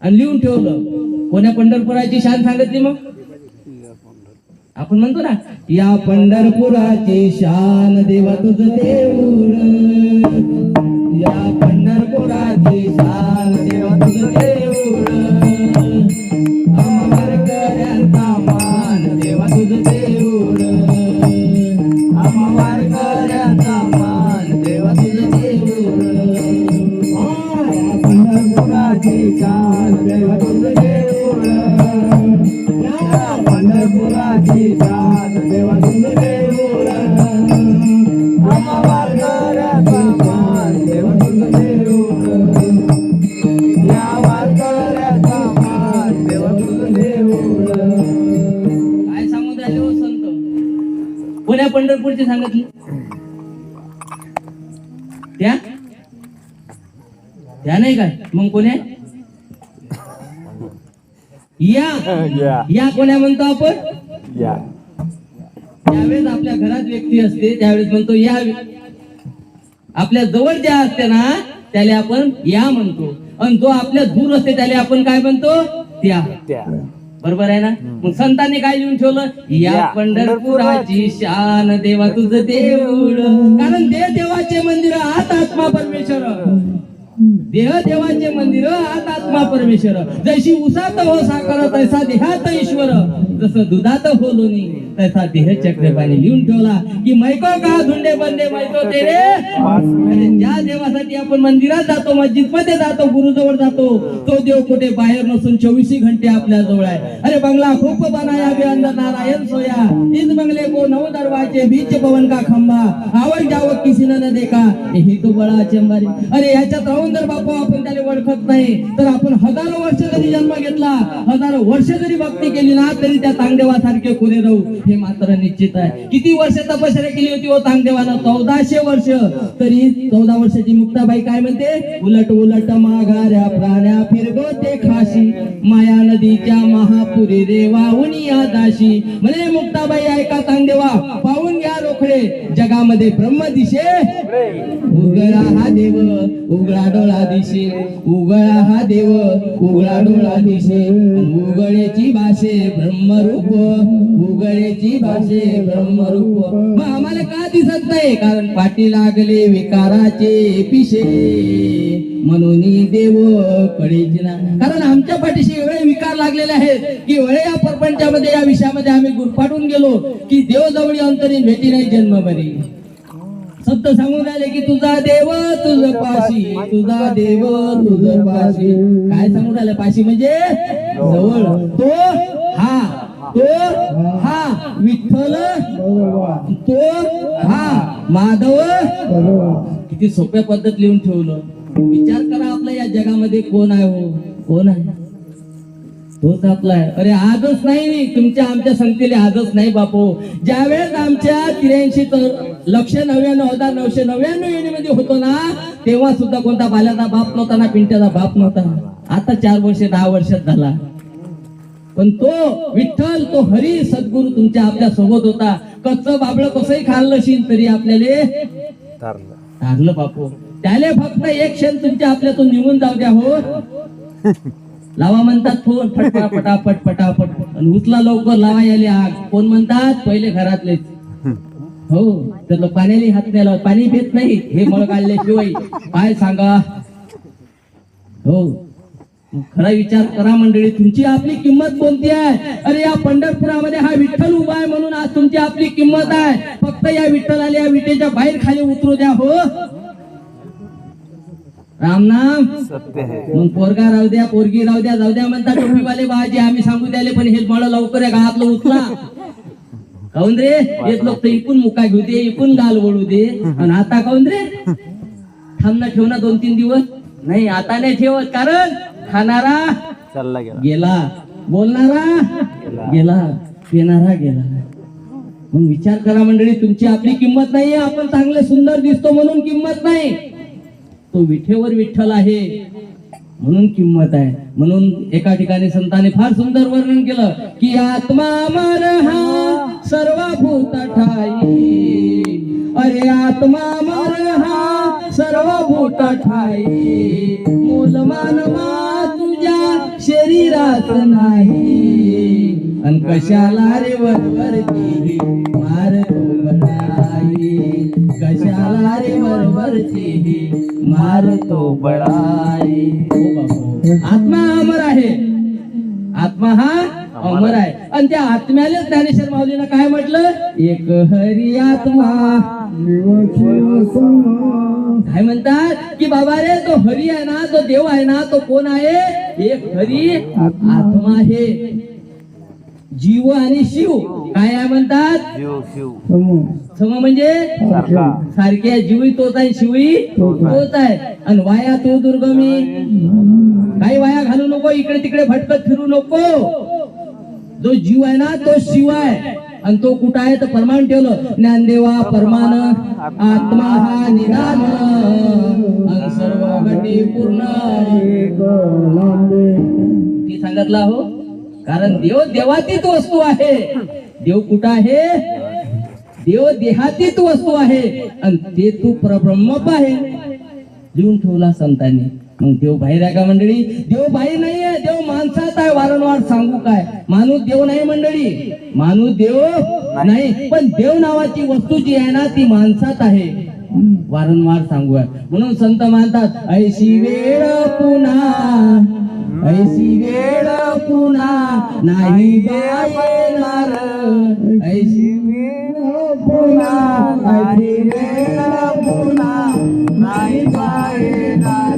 आणि लिहून ठेवलं. कोण्या पंढरपुराची शान सांगितली? मग आपण म्हणतो ना, या पंढरपुराची शान देवा तुझं देऊळ. या पंढरपुराची शान देवा तुझं देऊळ. वारकऱ्यांचा मान देवा तुझं देऊळ. वारकऱ्यांचा मान देवा तुझं देऊळ. या पंढरपुराची शान देवा तुझं देऊळ. या पंढरपुराची शान देवा तुझं देऊळ. वारकऱ्यांचा मान देवा तुझं देऊळ. या वारकऱ्यांचा मान देवा तुझं देऊळ. काय सांगून राहिले हो संत? कोण्या पंढरपूरची सांगितली? त्या नाही काय? मग कोण्या? या कोण्या म्हणतो आपण? त्यावेळेस आपल्या घरात व्यक्ती असते त्यावेळेस म्हणतो या. आपल्या जवळ ज्या असते ना त्याला आपण या म्हणतो, आणि जो आपल्या दूर असते त्याला आपण काय म्हणतो? त्या. बरोबर आहे ना? मग संतांनी काय लिहून ठेवलं? या पंढरपुराची शान देवा तुझं देऊळ. कारण देवाचे मंदिर आत आत्मा परमेश्वर. देवाचे मंदिर आत आत्मा परमेश्वर. जशी उसात हो साखर तैसा देहात ईश्वर. जसं दुधात हो लोणी तैसा देह चक्रपाणी. लिहून ठेवला की मैको का धुंडे बंदे मैको तेरे. ज्या देवासाठी आपण मंदिरात जातो, मस्जिद मध्ये जातो, गुरुजवळ जातो, तो देव कुठे बाहेर नसून 24 घंटे आपल्या जवळ आहे. अरे बंगला खूप बनाया बे अंदर नारायण सोया. इस बंगले को 9 दरवाजे बीच पवन का खंबा. आवक जावक किसी ने न देखा यही तो बड़ा चंबारी. अरे याच्यात राहून जर बापू आपण त्याला ओळखत नाही तर आपण हजारो वर्ष जरी जन्म घेतला, हजारो वर्ष जरी भक्ती केली ना तरी त्या तांगदेवासारखे पुरे राहू हे मात्र निश्चित आहे. किती वर्ष तपश्चर्या केली होती हो तांगदेवानं? 1400 वर्ष. तरी 14 वर्षाची मुक्ताबाई काय म्हणते? उलट उलट माघाऱ्या प्राण्या फिरगोते खाशी, माया नदीच्या महापुरी रे वाहून या दाशी. म्हणे मुक्ताबाई ऐका तांगदेवा, पाहून घ्या रोखडे जगामध्ये ब्रह्म दिशे, उघडा हा देव उघडा डोळा दिशे, उघडा हा देव उघडा डोळा दिशे, उघडेची भाषे ब्रह्मरूप, उघडेची भाषे ब्रह्मरूप. मग आम्हाला का दिसत नाही? कारण पाठी लागले विकाराचे पिशे, म्हणून देव कळेच ना. कारण आमच्या पाठीशी एवढे विकार लागलेले आहेत की एवढे या प्रपंचामध्ये या विषयामध्ये आम्ही गुरफाटून गेलो की देव जवळी अंतरीण भेटी नाही जन्मभरी. सत्य सांगून राहिले की तुझा देव तुझ पाशी, तुझा देव तुझ पाशी. काय सांगून राहिले? पाशी म्हणजे जवळ. तो हा, तो हा विठ्ठल, तो हा माधव. किती सोप्या पद्धत लिहून ठेवलं. विचार करा आपल्या या जगामध्ये कोण आहे हो? कोण आहे? तोच आपला आहे. अरे आजच नाही, तुमच्या आमच्या संगतीला आजच नाही बापू. ज्यावेळेस आमच्या 83,99,999 योनीमध्ये होतो ना तेव्हा सुद्धा कोणता बाल्याचा बाप नव्हता ना पिंट्याचा बाप नव्हता. आता 4 वर्ष 10 वर्षात झाला. पण तो विठ्ठल, तो हरी सद्गुरू तुमच्या आपल्या सोबत होता. कच्चं बाबळ कसंही खाल्लं शील तरी आपल्याला तारलं बापू. त्याले फक्त एक क्षण तुमच्या आपल्यातून निघून जाऊ द्या हो. लावा म्हणतात फोन, फटाफट फटाफट फटाफट, आणि उचला लवकर, लावा याले आग. कोण म्हणतात? पहिले घरातलेच. हो, तर पाण्याला हात नाही लावत, पाणी भेट नाही हे मळ काढल्याशिवाय. काय सांगा हो? खरा विचार करा मंडळी, तुमची आपली किंमत कोणती आहे? अरे या पंढरपुरामध्ये हा विठ्ठल उभा आहे म्हणून आज तुमची आपली किंमत आहे. फक्त या विठ्ठलाला या विटेच्या बाहेर खाली उतरू द्या हो. रामनाम सत्य है. मग पोरगा राहू द्या, पोरगी राहू द्या, जाऊ द्या म्हणतात टोपीवाले बाबाजी. आम्ही सांगू द्याले पण हे मळ लवकर आहे गावातलं उचला. काऊन रे? एक लोक तर इकून मुका घेऊ दे, इकून गाल वळू दे. आणि आता काऊन रे? थांबना ठेवना 2-3 दिवस नाही. आता नाही ठेवत, कारण खाणारा चालला गेला, बोलणारा गेला, पिणारा गेला. मग विचार करा मंडळी, तुमची आपली किंमत नाहीये. आपण चांगले सुंदर दिसतो म्हणून किंमत नाही. तो विठेवर विठ्ठल आहे म्हणून किंमत आहे. म्हणून एका ठिकाणी संतांनी फार सुंदर वर्णन केलं की आत्मा मन हा सर्वभूत ठाई, अरे आत्मा मन हा सर्वभूत ठाई, मूलमान मा तुझ्या शरीरात नाही, अन कशाला रे वरवरती मार बळाई, कशाला रे वरवरती मारतो बळाई. हो बापू, आत्मा अमर आहे. आत्मा हा अमर आहे. आणि त्या आत्म्याला ज्ञानेश्वर माऊलीनं काय म्हटलं? एक हरी आत्मा. काय म्हणतात की बाबा रे, तो हरी आहे ना, तो देव आहे ना, तो कोण आहे? एक हरी आत्मा आहे. जीव आणि शिव काय आहे म्हणतात? सम म्हणजे सारखे. जीवही तोच आहे, शिवही तोच आहे. आणि वाया तो दुर्गमी. काही वाया घालू नको, इकडे तिकडे भटकत फिरू नको. जो जीव आहे ना तो शिव आहे. आणि तो कुठं आहे? तर परमान ठेवलं. ज्ञानदेवा परमान, आत्मा हा निदान, सर्व घटी पूर्ण ती सांगितला हो. कारण देव देवातीत वस्तू आहे. देव कुठं आहे? देव देहातीत वस्तू आहे. आणि ते तू परब्रह्म आहे. लिहून ठेवला संतांनी. मग देव बाहेर आहे का मंडळी? देव बाहेर नाहीये, देव माणसात आहे. वारंवार सांगू काय? माणूस देव नाही मंडळी, माणूस देव नाही. पण देव नावाची वस्तू जी आहे ना ती माणसात आहे. वारंवार सांगू आहे. म्हणून संत मानतात ऐशी वेळ पुन्हा, ऐशी वेळ पुन्हा नाही येणार, ऐशी वेळ पुन्हा, ऐशी वेळ पुन्हा नाही येणार,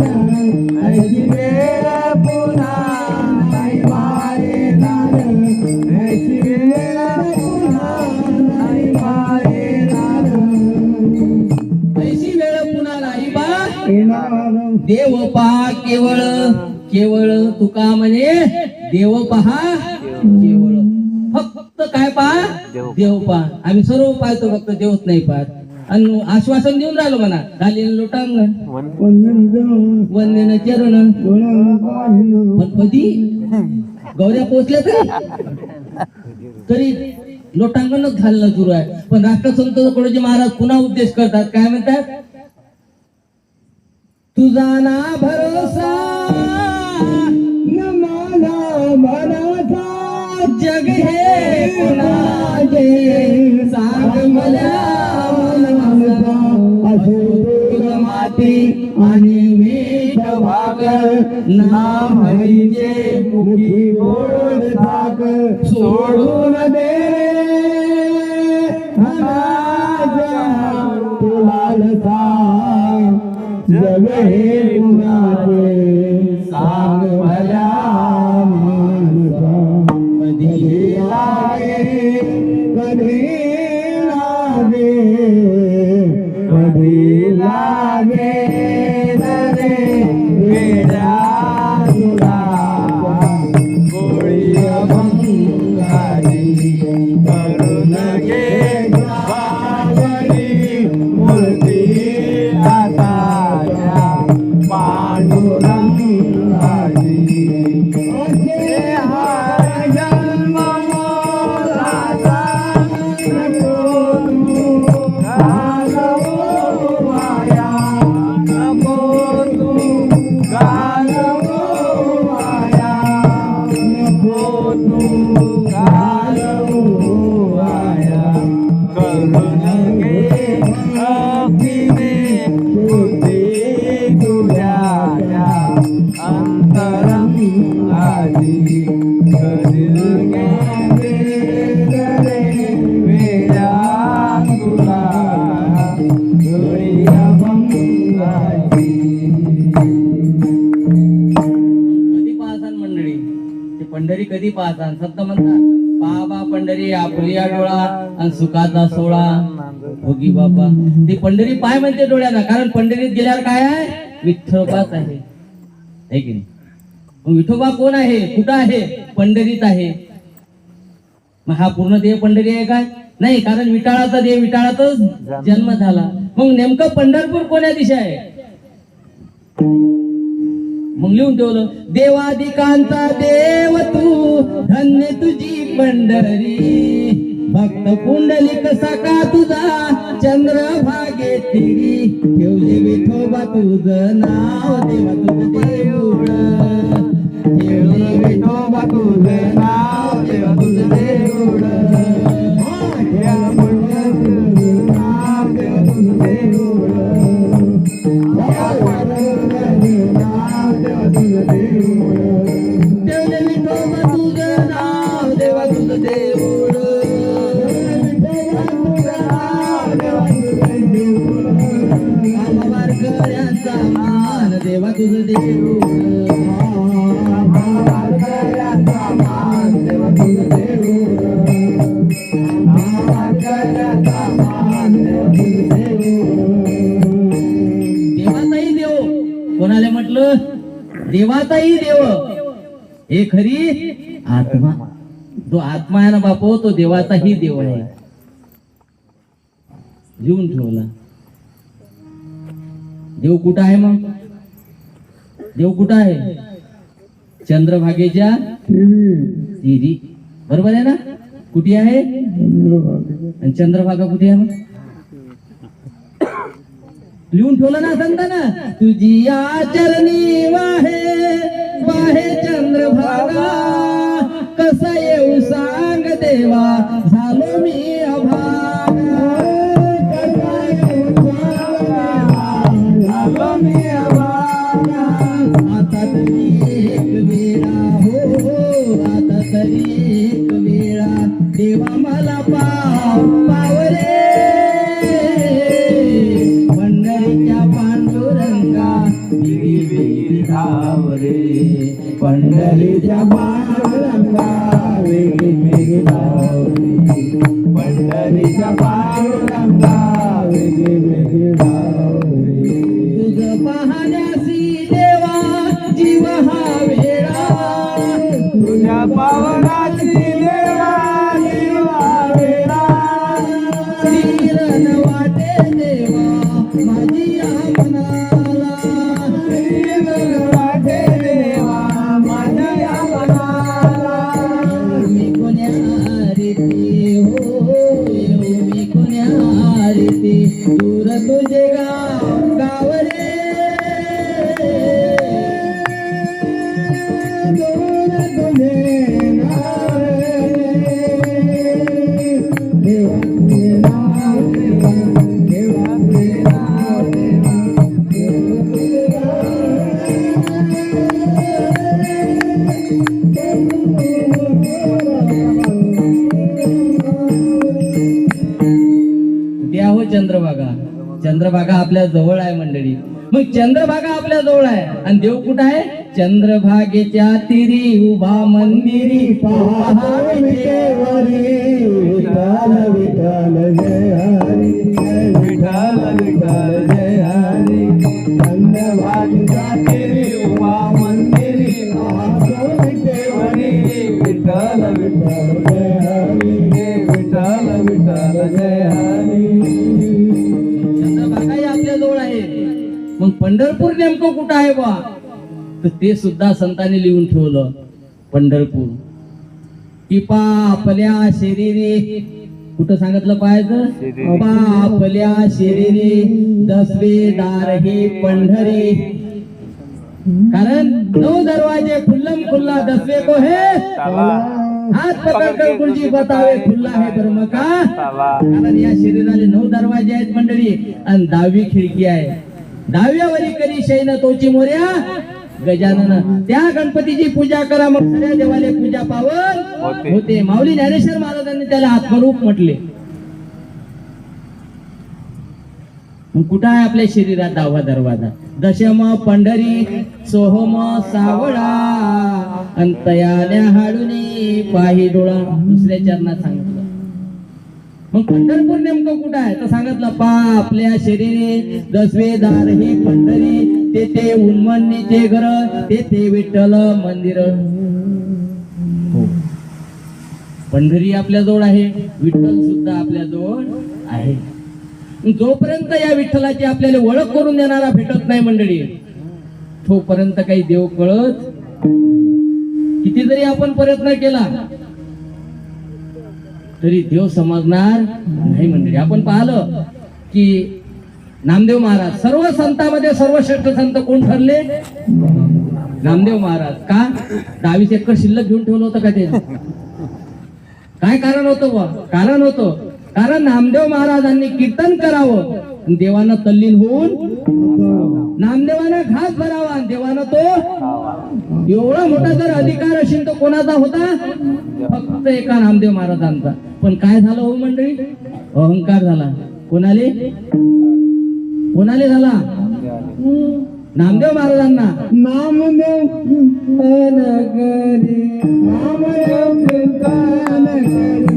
ऐशी वेळ पुन्हा नाही येणार, ऐशी वेळ पुन्हा नाही येणार, ऐशी वेळ पुन्हा नाही येणार. देव पहा केवळ केवळ तुका म्हणे देव पहा केवळ फक्त काय पहा देव पहा. आम्ही सर्व पाहतो फक्त देवच नाही पाहत. आणि आश्वासन देऊन राहिलो म्हणा झालेलं लोटांगण वंदन चरण पण कधी गौऱ्या पोचल्या तरी लोटांगणच घालणं सुरू आहे. पण राष्ट्रसंत तुकडोजी महाराज पुन्हा उद्देश करतात काय म्हणतात तुझा ना भरोसा न मला मनाचा जग हे कुणाचे सांग मला माती आणि मीठ भाकर नाम हरीचे मुखी गोड थाक सोडून दे तुला जग हे कुणाचे सांग मला कधी लागे कधी लागे रे वेड्या तुला गोळी अभंगाची करून घे बावरी मूर्ती आताच्या पांडुरंगाची हा जन्म मोलाचा पंढरी कधी पाहतात संत म्हणतात बाबा पंढरी आपली डोळा आणि सुखाचा सोळा भोगी बाबा. ती पंढरी पाय म्हणते डोळ्याला कारण पंढरीत गेल्यावर काय आहे विठ्ठोबाच आहे की नाही. मग विठोबा कोण आहे कुठं आहे पंढरीत आहे. मग हा पूर्ण देव पंढरी आहे काय नाही कारण विटाळाचा देव विटाळातच जन्म झाला. मग नेमकं पंढरपूर कोण्या दिशा आहे मग लिहून ठेवलं देवादिकांचा देव तू धन्य तुझी पंढरी भक्त पुंडलिक सखा तुझा चंद्रभागे तिरी ठेवले विठोबा तुझं नाव देवा तुझं देऊळ ठेवले विठोबा तुझं नाव देवा तुझं देऊळ देवा तुझं देऊळ देवाचाही देव कोणाला म्हटलं देवाचाही देव हे खरी आत्मा. जो आत्मा आहे ना बापो तो देवाचाही देव आहे. लिहून ठेवला देव कुठं आहे मग देव कुठं आहे चंद्रभागेच्या तिरी बरोबर आहे ना. कुठे आहे आणि चंद्रभागा कुठे आहे मग लिहून ठेवलं ना संताना तुझी आचरणी वाहे वाहे चंद्रभागा कसा येऊ सांग देवा झालो मी अभागा झालो मी अभागा. आता तरी एक वेळा हो आता तरी एक वेळा देवा मला पावरे पंढरीच्या पांडुरंगा वेगळी धावरे पंढरीच्या पांडुरंगा वेगळी धावरे पंढरीच्या पांडुरंगा वेगळी धावरे. तुझ पाहण्यासी तुझे गाव गाव रे दोन तुझे नाव देवा तुझे नाव देवा तुझे नाव द्या हो चंद्रभागा. चंद्रभागा आपल्या जवळ आहे मंडळी. मग चंद्रभागा आपल्या जवळ आहे आणि देव कुठं आहे? चंद्रभागेच्या तीरी उभा मंदिरी पहा विठेवरी विठाल विठाल जय हरी विठाल विठाल जय हरी चंद्रभागेच्या तीरी उभा मंदिरी पाहतो विठेवरी विठाल विठाल जय हरी विठाल विठाल जय हरी. चंद्रभागाही आपल्या जवळ आहे. मग पंढरपूर नेमकं कुठं आहे बा? तर ते सुद्धा संतांनी लिहून ठेवलं. पंढरपूर की पापल्या शरीरी कुठं सांगितलं पाहायचं? पापल्या शरीरी दसवे दार ही पंढरी. कारण 9 दरवाजे खुल्लम खुल्ला दसवे को है हात पकडकर गुरुजी बतावे खुल्ला है धर्म का. कारण या शरीराला 9 दरवाजे आहेत मंडळी आणि 10वी खिडकी आहे. 10व्यावरी करी शैन तोची मोर्या गजानन. त्या गणपतीची पूजा करा मग सगळ्या देवाले पूजा पावन होते. माऊली ज्ञानेश्वर महाराजांनी त्याला आत्मरूप म्हटले. मग कुठं आहे आपल्या शरीरात 10वा दरवाजा? दशम पंढरी सोहम सावळा अंतयाल्या हाडुनी पाही डोळा. दुसऱ्या चरणात सांगितलं. मग पंढरपूर नेमकं कुठं आहे? तर सांगितलं पापल्या शरीरी दसवे दार ही पंढरी तेथे उन्मन्नीचे घर तेथे विठ्ठल मंदिर. हो, पंढरी आपल्या जवळ आहे. विठ्ठल सुद्धा आपल्या जवळ आहे. जोपर्यंत या विठ्ठलाची आपल्याला ओळख करून देणारा भेटत नाही मंडळी तोपर्यंत काही देव कळत. किती जरी आपण प्रयत्न केला तरी देव समजणार नाही मंडळी. आपण पाहिलं की नामदेव महाराज सर्व संतांमध्ये सर्वश्रेष्ठ संत कोण ठरले? नामदेव महाराज. का? 22 एकर शिल्लक घेऊन ठेवलं होतं का ते? काय कारण होतं बा? कारण होतं कारण नामदेव महाराजांनी कीर्तन करावं देवानं तल्लीन होऊन नामदेवानं घास भरावा देवानं तो एवढा मोठा जर अधिकार असेल तो कोणाचा होता? फक्त एका नामदेव महाराजांचा. पण काय झालं हो मंडळी? अहंकार झाला. कोणाले झाला? नामदेव महाराजांना. नामदेव नगरी नामदेव नगरी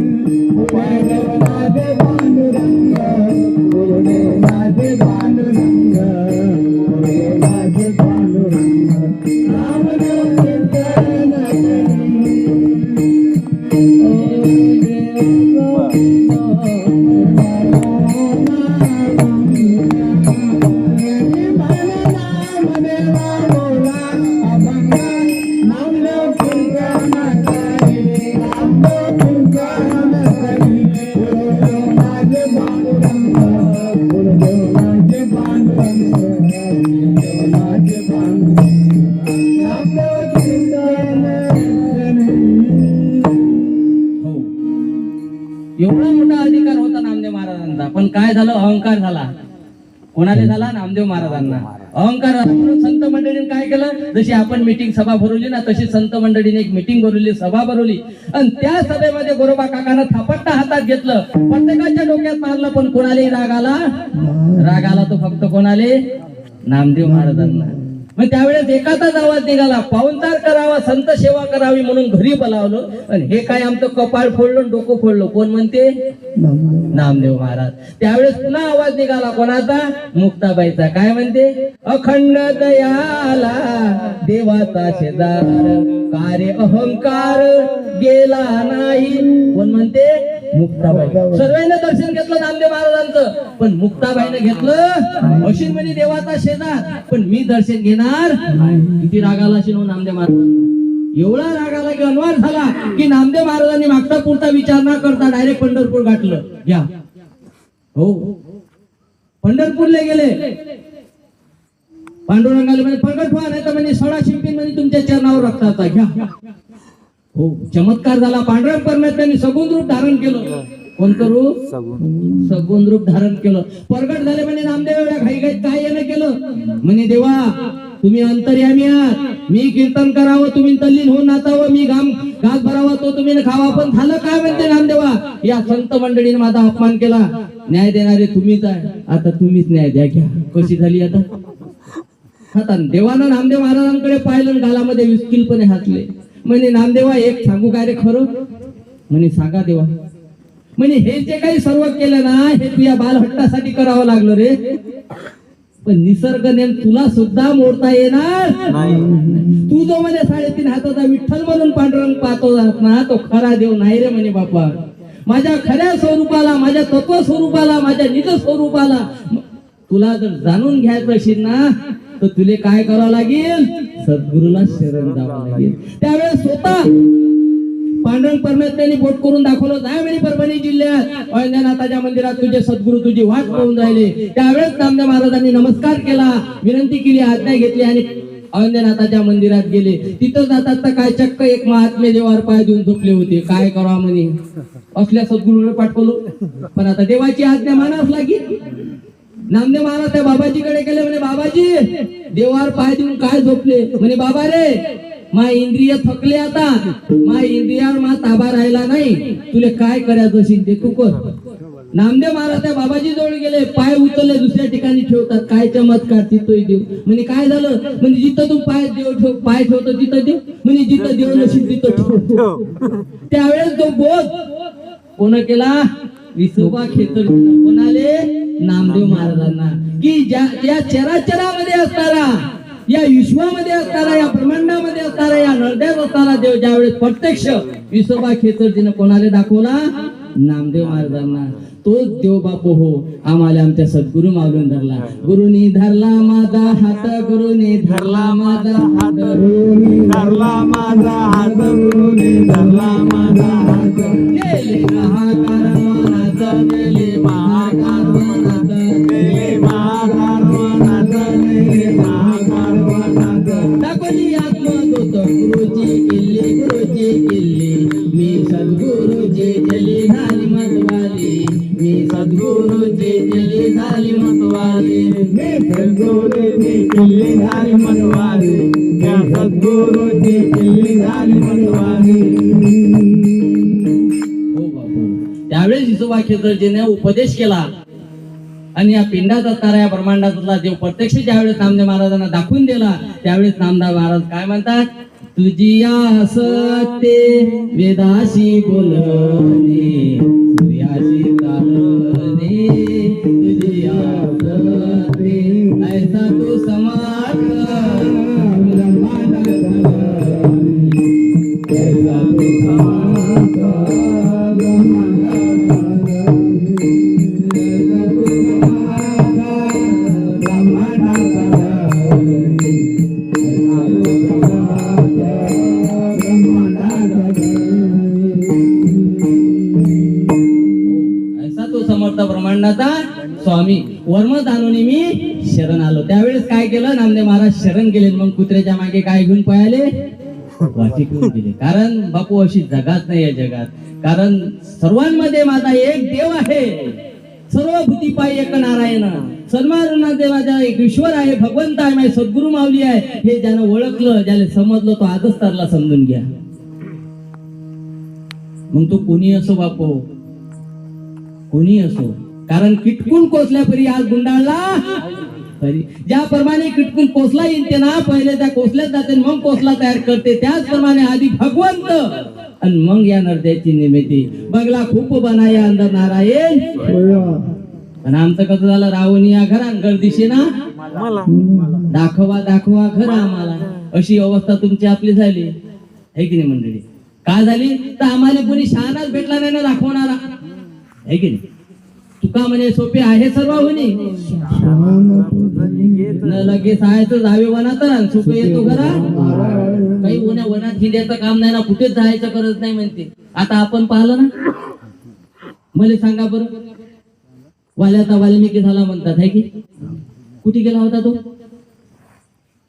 माझे पांडुरंग गुरुदेव माझे पांडुरंग गुरुदेव माझे पांडुरंग नामदेव एवढा मोठा अधिकार होता नामदेव महाराजांचा. पण काय झालं? अहंकार झाला. कोणाला झाला? नामदेव महाराजांना. अहंकार झाला. म्हणून संत मंडळीने काय केलं? जशी आपण मीटिंग सभा भरवली ना तशी संत मंडळीने एक मीटिंग भरवली, सभा भरवली आणि त्या सभेमध्ये गोरोबा काकानं थापट्टा हातात घेतलं. प्रत्येकाच्या डोक्यात मारलं. पण कोणालाही राग आला तो फक्त कोणाले? नामदेव महाराजांना. मग त्यावेळेस एकाचाच आवाज निघाला, पाहुणचार करावा, संत सेवा करावी म्हणून घरी बोलावलं. आणि हे काय आमचं कपाळ फोडलं, डोकं फोडलं. कोण म्हणते? नामदेव महाराज. त्यावेळेस पुन्हा आवाज निघाला कोणाचा? मुक्ताबाईचा. काय म्हणते? अखंड दयाला देवाचा शेजार कार्य अहंकार गेला नाही. कोण म्हणते? मुक्ताबाई. सर्वांनी दर्शन घेतलं नामदेव महाराजांचं. पण मुक्ताबाईने घेतलं अशीन म्हणे देवाचा शेजार, पण मी दर्शन घेणार. किती रागाला असेल नामदेव महाराज. एवढा रागाला की अनवार झाला की नामदेव महाराजांनी मागचा पुढचा विचार न करता डायरेक्ट पंढरपूर गाठलं. घ्या. हो, पंढरपूरला गेले, पांडुरंगाला म्हणे प्रगट व्हा, नाही तर म्हणे 16 शिंपी म्हणे तुमच्या चरणावर रक्ताचा घ्या. हो, चमत्कार झाला. पांडुरंग परमेश्वरांनी सगुण रूप धारण केलं. कोणतं रूप? सगुण रूप धारण केलं. प्रगट झाले म्हणे नामदेव एवढ्या घाईघाईत काय येणं केलं? म्हणे देवा तुम्ही अंतर्यामी आहात, मी कीर्तन करावं, तुम्ही तल्लीन होऊन नाचावं, मी घास भरावा, तो तुम्ही खावा. पण झालं काय म्हणते नामदेवा? या संत मंडळीने माझा अपमान केला, न्याय देणारे तुम्हीच आहे, आता तुम्हीच न्याय द्या. घ्या. कशी झाली आता? आता देवानं नामदेव महाराजांकडे पाहिलं, गालामध्ये विस्किलपणे हातले. म्हणे नामदेवा एक सांगू काय रे खरं? म्हणे सांगा देवा. म्हणे हे जे काही सर्व केलं ना, हे तुझ्या बालहट्टासाठी करावं लागलं रे, पण निसर्ग नेम तुला सुद्धा मोडता येणार तू जो म्हणे 3.5 हाताचा विठ्ठल म्हणून पांडुरंग पाहतो ना, तो खरा देव नाही रे म्हणे बापा. माझ्या खऱ्या स्वरूपाला, माझ्या तत्व स्वरूपाला, माझ्या निज स्वरूपाला तुला जर जाणून घ्यायचं असेल ना, तर तुले काय करावं लागेल? सद्गुरूला शरण जावं लागेल. त्यावेळेस स्वतः पांडुरंग परमेश्वरांनी बोट करून दाखवलं. जाय म्हणे परभणी जिल्ह्यात अयोध्यानाथाच्या मंदिरात तुझे सद्गुरू तुझी वाट पाहून राहिले. त्यावेळेस नामदेव महाराजांनी नमस्कार केला, विनंती केली, आज्ञा घेतली आणि अयोध्यानाथाच्या मंदिरात गेले. तिथं जातात तर काय चक्क एक महात्मे देवावर पाय देऊन झोपले होते. काय करावं म्हणे, असल्या सद्गुरूला पाठवलं, पण आता देवाची आज्ञा मानावंच लागेल. नामदेव महाराज त्या बाबाजीकडे गेले. म्हणे बाबाजी देवावर पाय देऊन काय झोपले? म्हणे बाबा रे मा इंद्रिय थकले, आता मा इंद्रियावर मा ताबा राहिला नाही, तुले काय करायचं असेल ते तू कर. नामदेव महाराज त्या बाबाजी जवळ गेले, पाय उचलले, दुसऱ्या ठिकाणी ठेवतात. काय चमत्कार, तिथं देव. म्हणजे काय झालं? म्हणजे जिथं तू पाय ठेवतो तिथं देव, म्हणजे जिथं देव नसेल तिथं ठेव. त्यावेळेस तो बोध कोण केला? विसोबा खेतर. कोणाले? नामदेव महाराजांना. की ज्या चराचरामध्ये असणारा, या विश्वामध्ये असणारा, या ब्रह्मांडामध्ये असणारा, या नरद्यात असणारा देव ज्यावेळेस प्रत्यक्ष विसोबा खेचरजीनं कोणाला दाखवला? नामदेव महाराजांना. तोच देव बापू हो आम्हाला आमच्या सद्गुरू मावळून धरला. गुरुनी धरला माझा हात, गुरुनी धरला माझा हात, गुरुनी धरला माझा हात, गुरुनी धरला माझा हात. गेले महाकार मनात, गेले महाकार मनात, गेले महाकार मनात, गेले महाकार मनात. दाखवली आत्मदूत गुरुची किल्ली, गुरुची किल्ली. मी सद्गुरुची जली झाली मतवाली, मी सद्गुरुची जली झाली मतवाली. मी सद्गुरूची किल्ली झाली मनवारी, त्या सद्गुरूची किल्ली झाली मनवारी. हो बापू. त्यावेळेस विसोबा खेचरजीने उपदेश केला आणि या पिंडात असणारा, या ब्रह्मांडातला देव प्रत्यक्ष ज्यावेळेस नामदेव महाराजांना दाखवून दिला, त्यावेळेस नामदेव महाराज काय म्हणतात? तुझी या सत्य वेदाशी बोलणे, सूर्याशी चालणे, तुझी या सत्य ऐसा तू समाज ब्रह्मांडात, ऐसा तू समाज ब्रह्मांडाचा स्वामी वर्म जाणून मी शरण आलो. त्यावेळेस काय केलं? नामदेव महाराज शरण गेले. मग कुत्र्याच्या मागे काय घेऊन पळाले? वाटी घेऊन गेले. कारण बापू अशी जगात नाही या जगात. कारण सर्वांमध्ये माझा एक देव आहे, सर्व भूतीपायी एक नारायण, सन्मान देवाचा एक ईश्वर आहे, भगवंत आहे, माझे सद्गुरू माऊली आहे. हे ज्यानं ओळखलं, ज्याला समजलं, तो आजच तरला समजून घ्या. मग तो कोणी असो बापू, कोणी असो, कारण किटकून कोसल्यापरी आज गुंडाळला तरी ज्याप्रमाणे किटकून कोसला येते ना, पहिले त्या कोसल्यात जाते, मग कोसला तयार करते. त्याचप्रमाणे आधी भगवंत आणि मग या नरद्याची निर्मिती. बघला खूप बनाया अंदर नारायण. आणि आमचं कसं झालं? रावणिया घरा गर्दीशी ना दाखवा दाखवा घर आम्हाला, अशी अवस्था तुमची आपली झाली आहे की नाही मंडळी? का झाली? तर आम्हाला कोणी शहाणाच भेटला नाही ना दाखवणारा, आहे की नाही? तुका म्हणे सोपे आहे सर्व होणे, न लगे सायचं जावे वनात, सोपे येतो घरा. काही वनात हिंड्याचं काम नाही ना, कुठेच जायचं गरज नाही म्हणते. आता आपण पाहिलं ना, मला सांगा बरं, वाल्याचा वाल्मिकी झाला म्हणतात है की. कुठे गेला होता तो?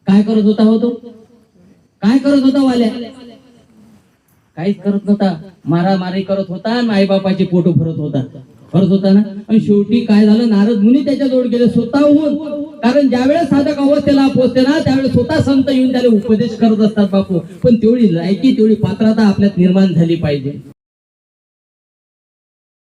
काय करत होता हो तो? काय करत होता वाल्या? काहीच करत नव्हता. मारामारी करत होता आणि आईबापाची पोटो भरत होता ना. आणि शेवटी काय झालं, नारद मुनी त्याच्या जवळ गेले स्वतःहून. कारण ज्यावेळेस साधक अवस्थेला पोहोचते ना त्यावेळेस स्वतः संत येऊन त्याला उपदेश करत असतात बापू. पण तेवढी लायकी तेवढी पात्रता आपल्यात निर्माण झाली पाहिजे.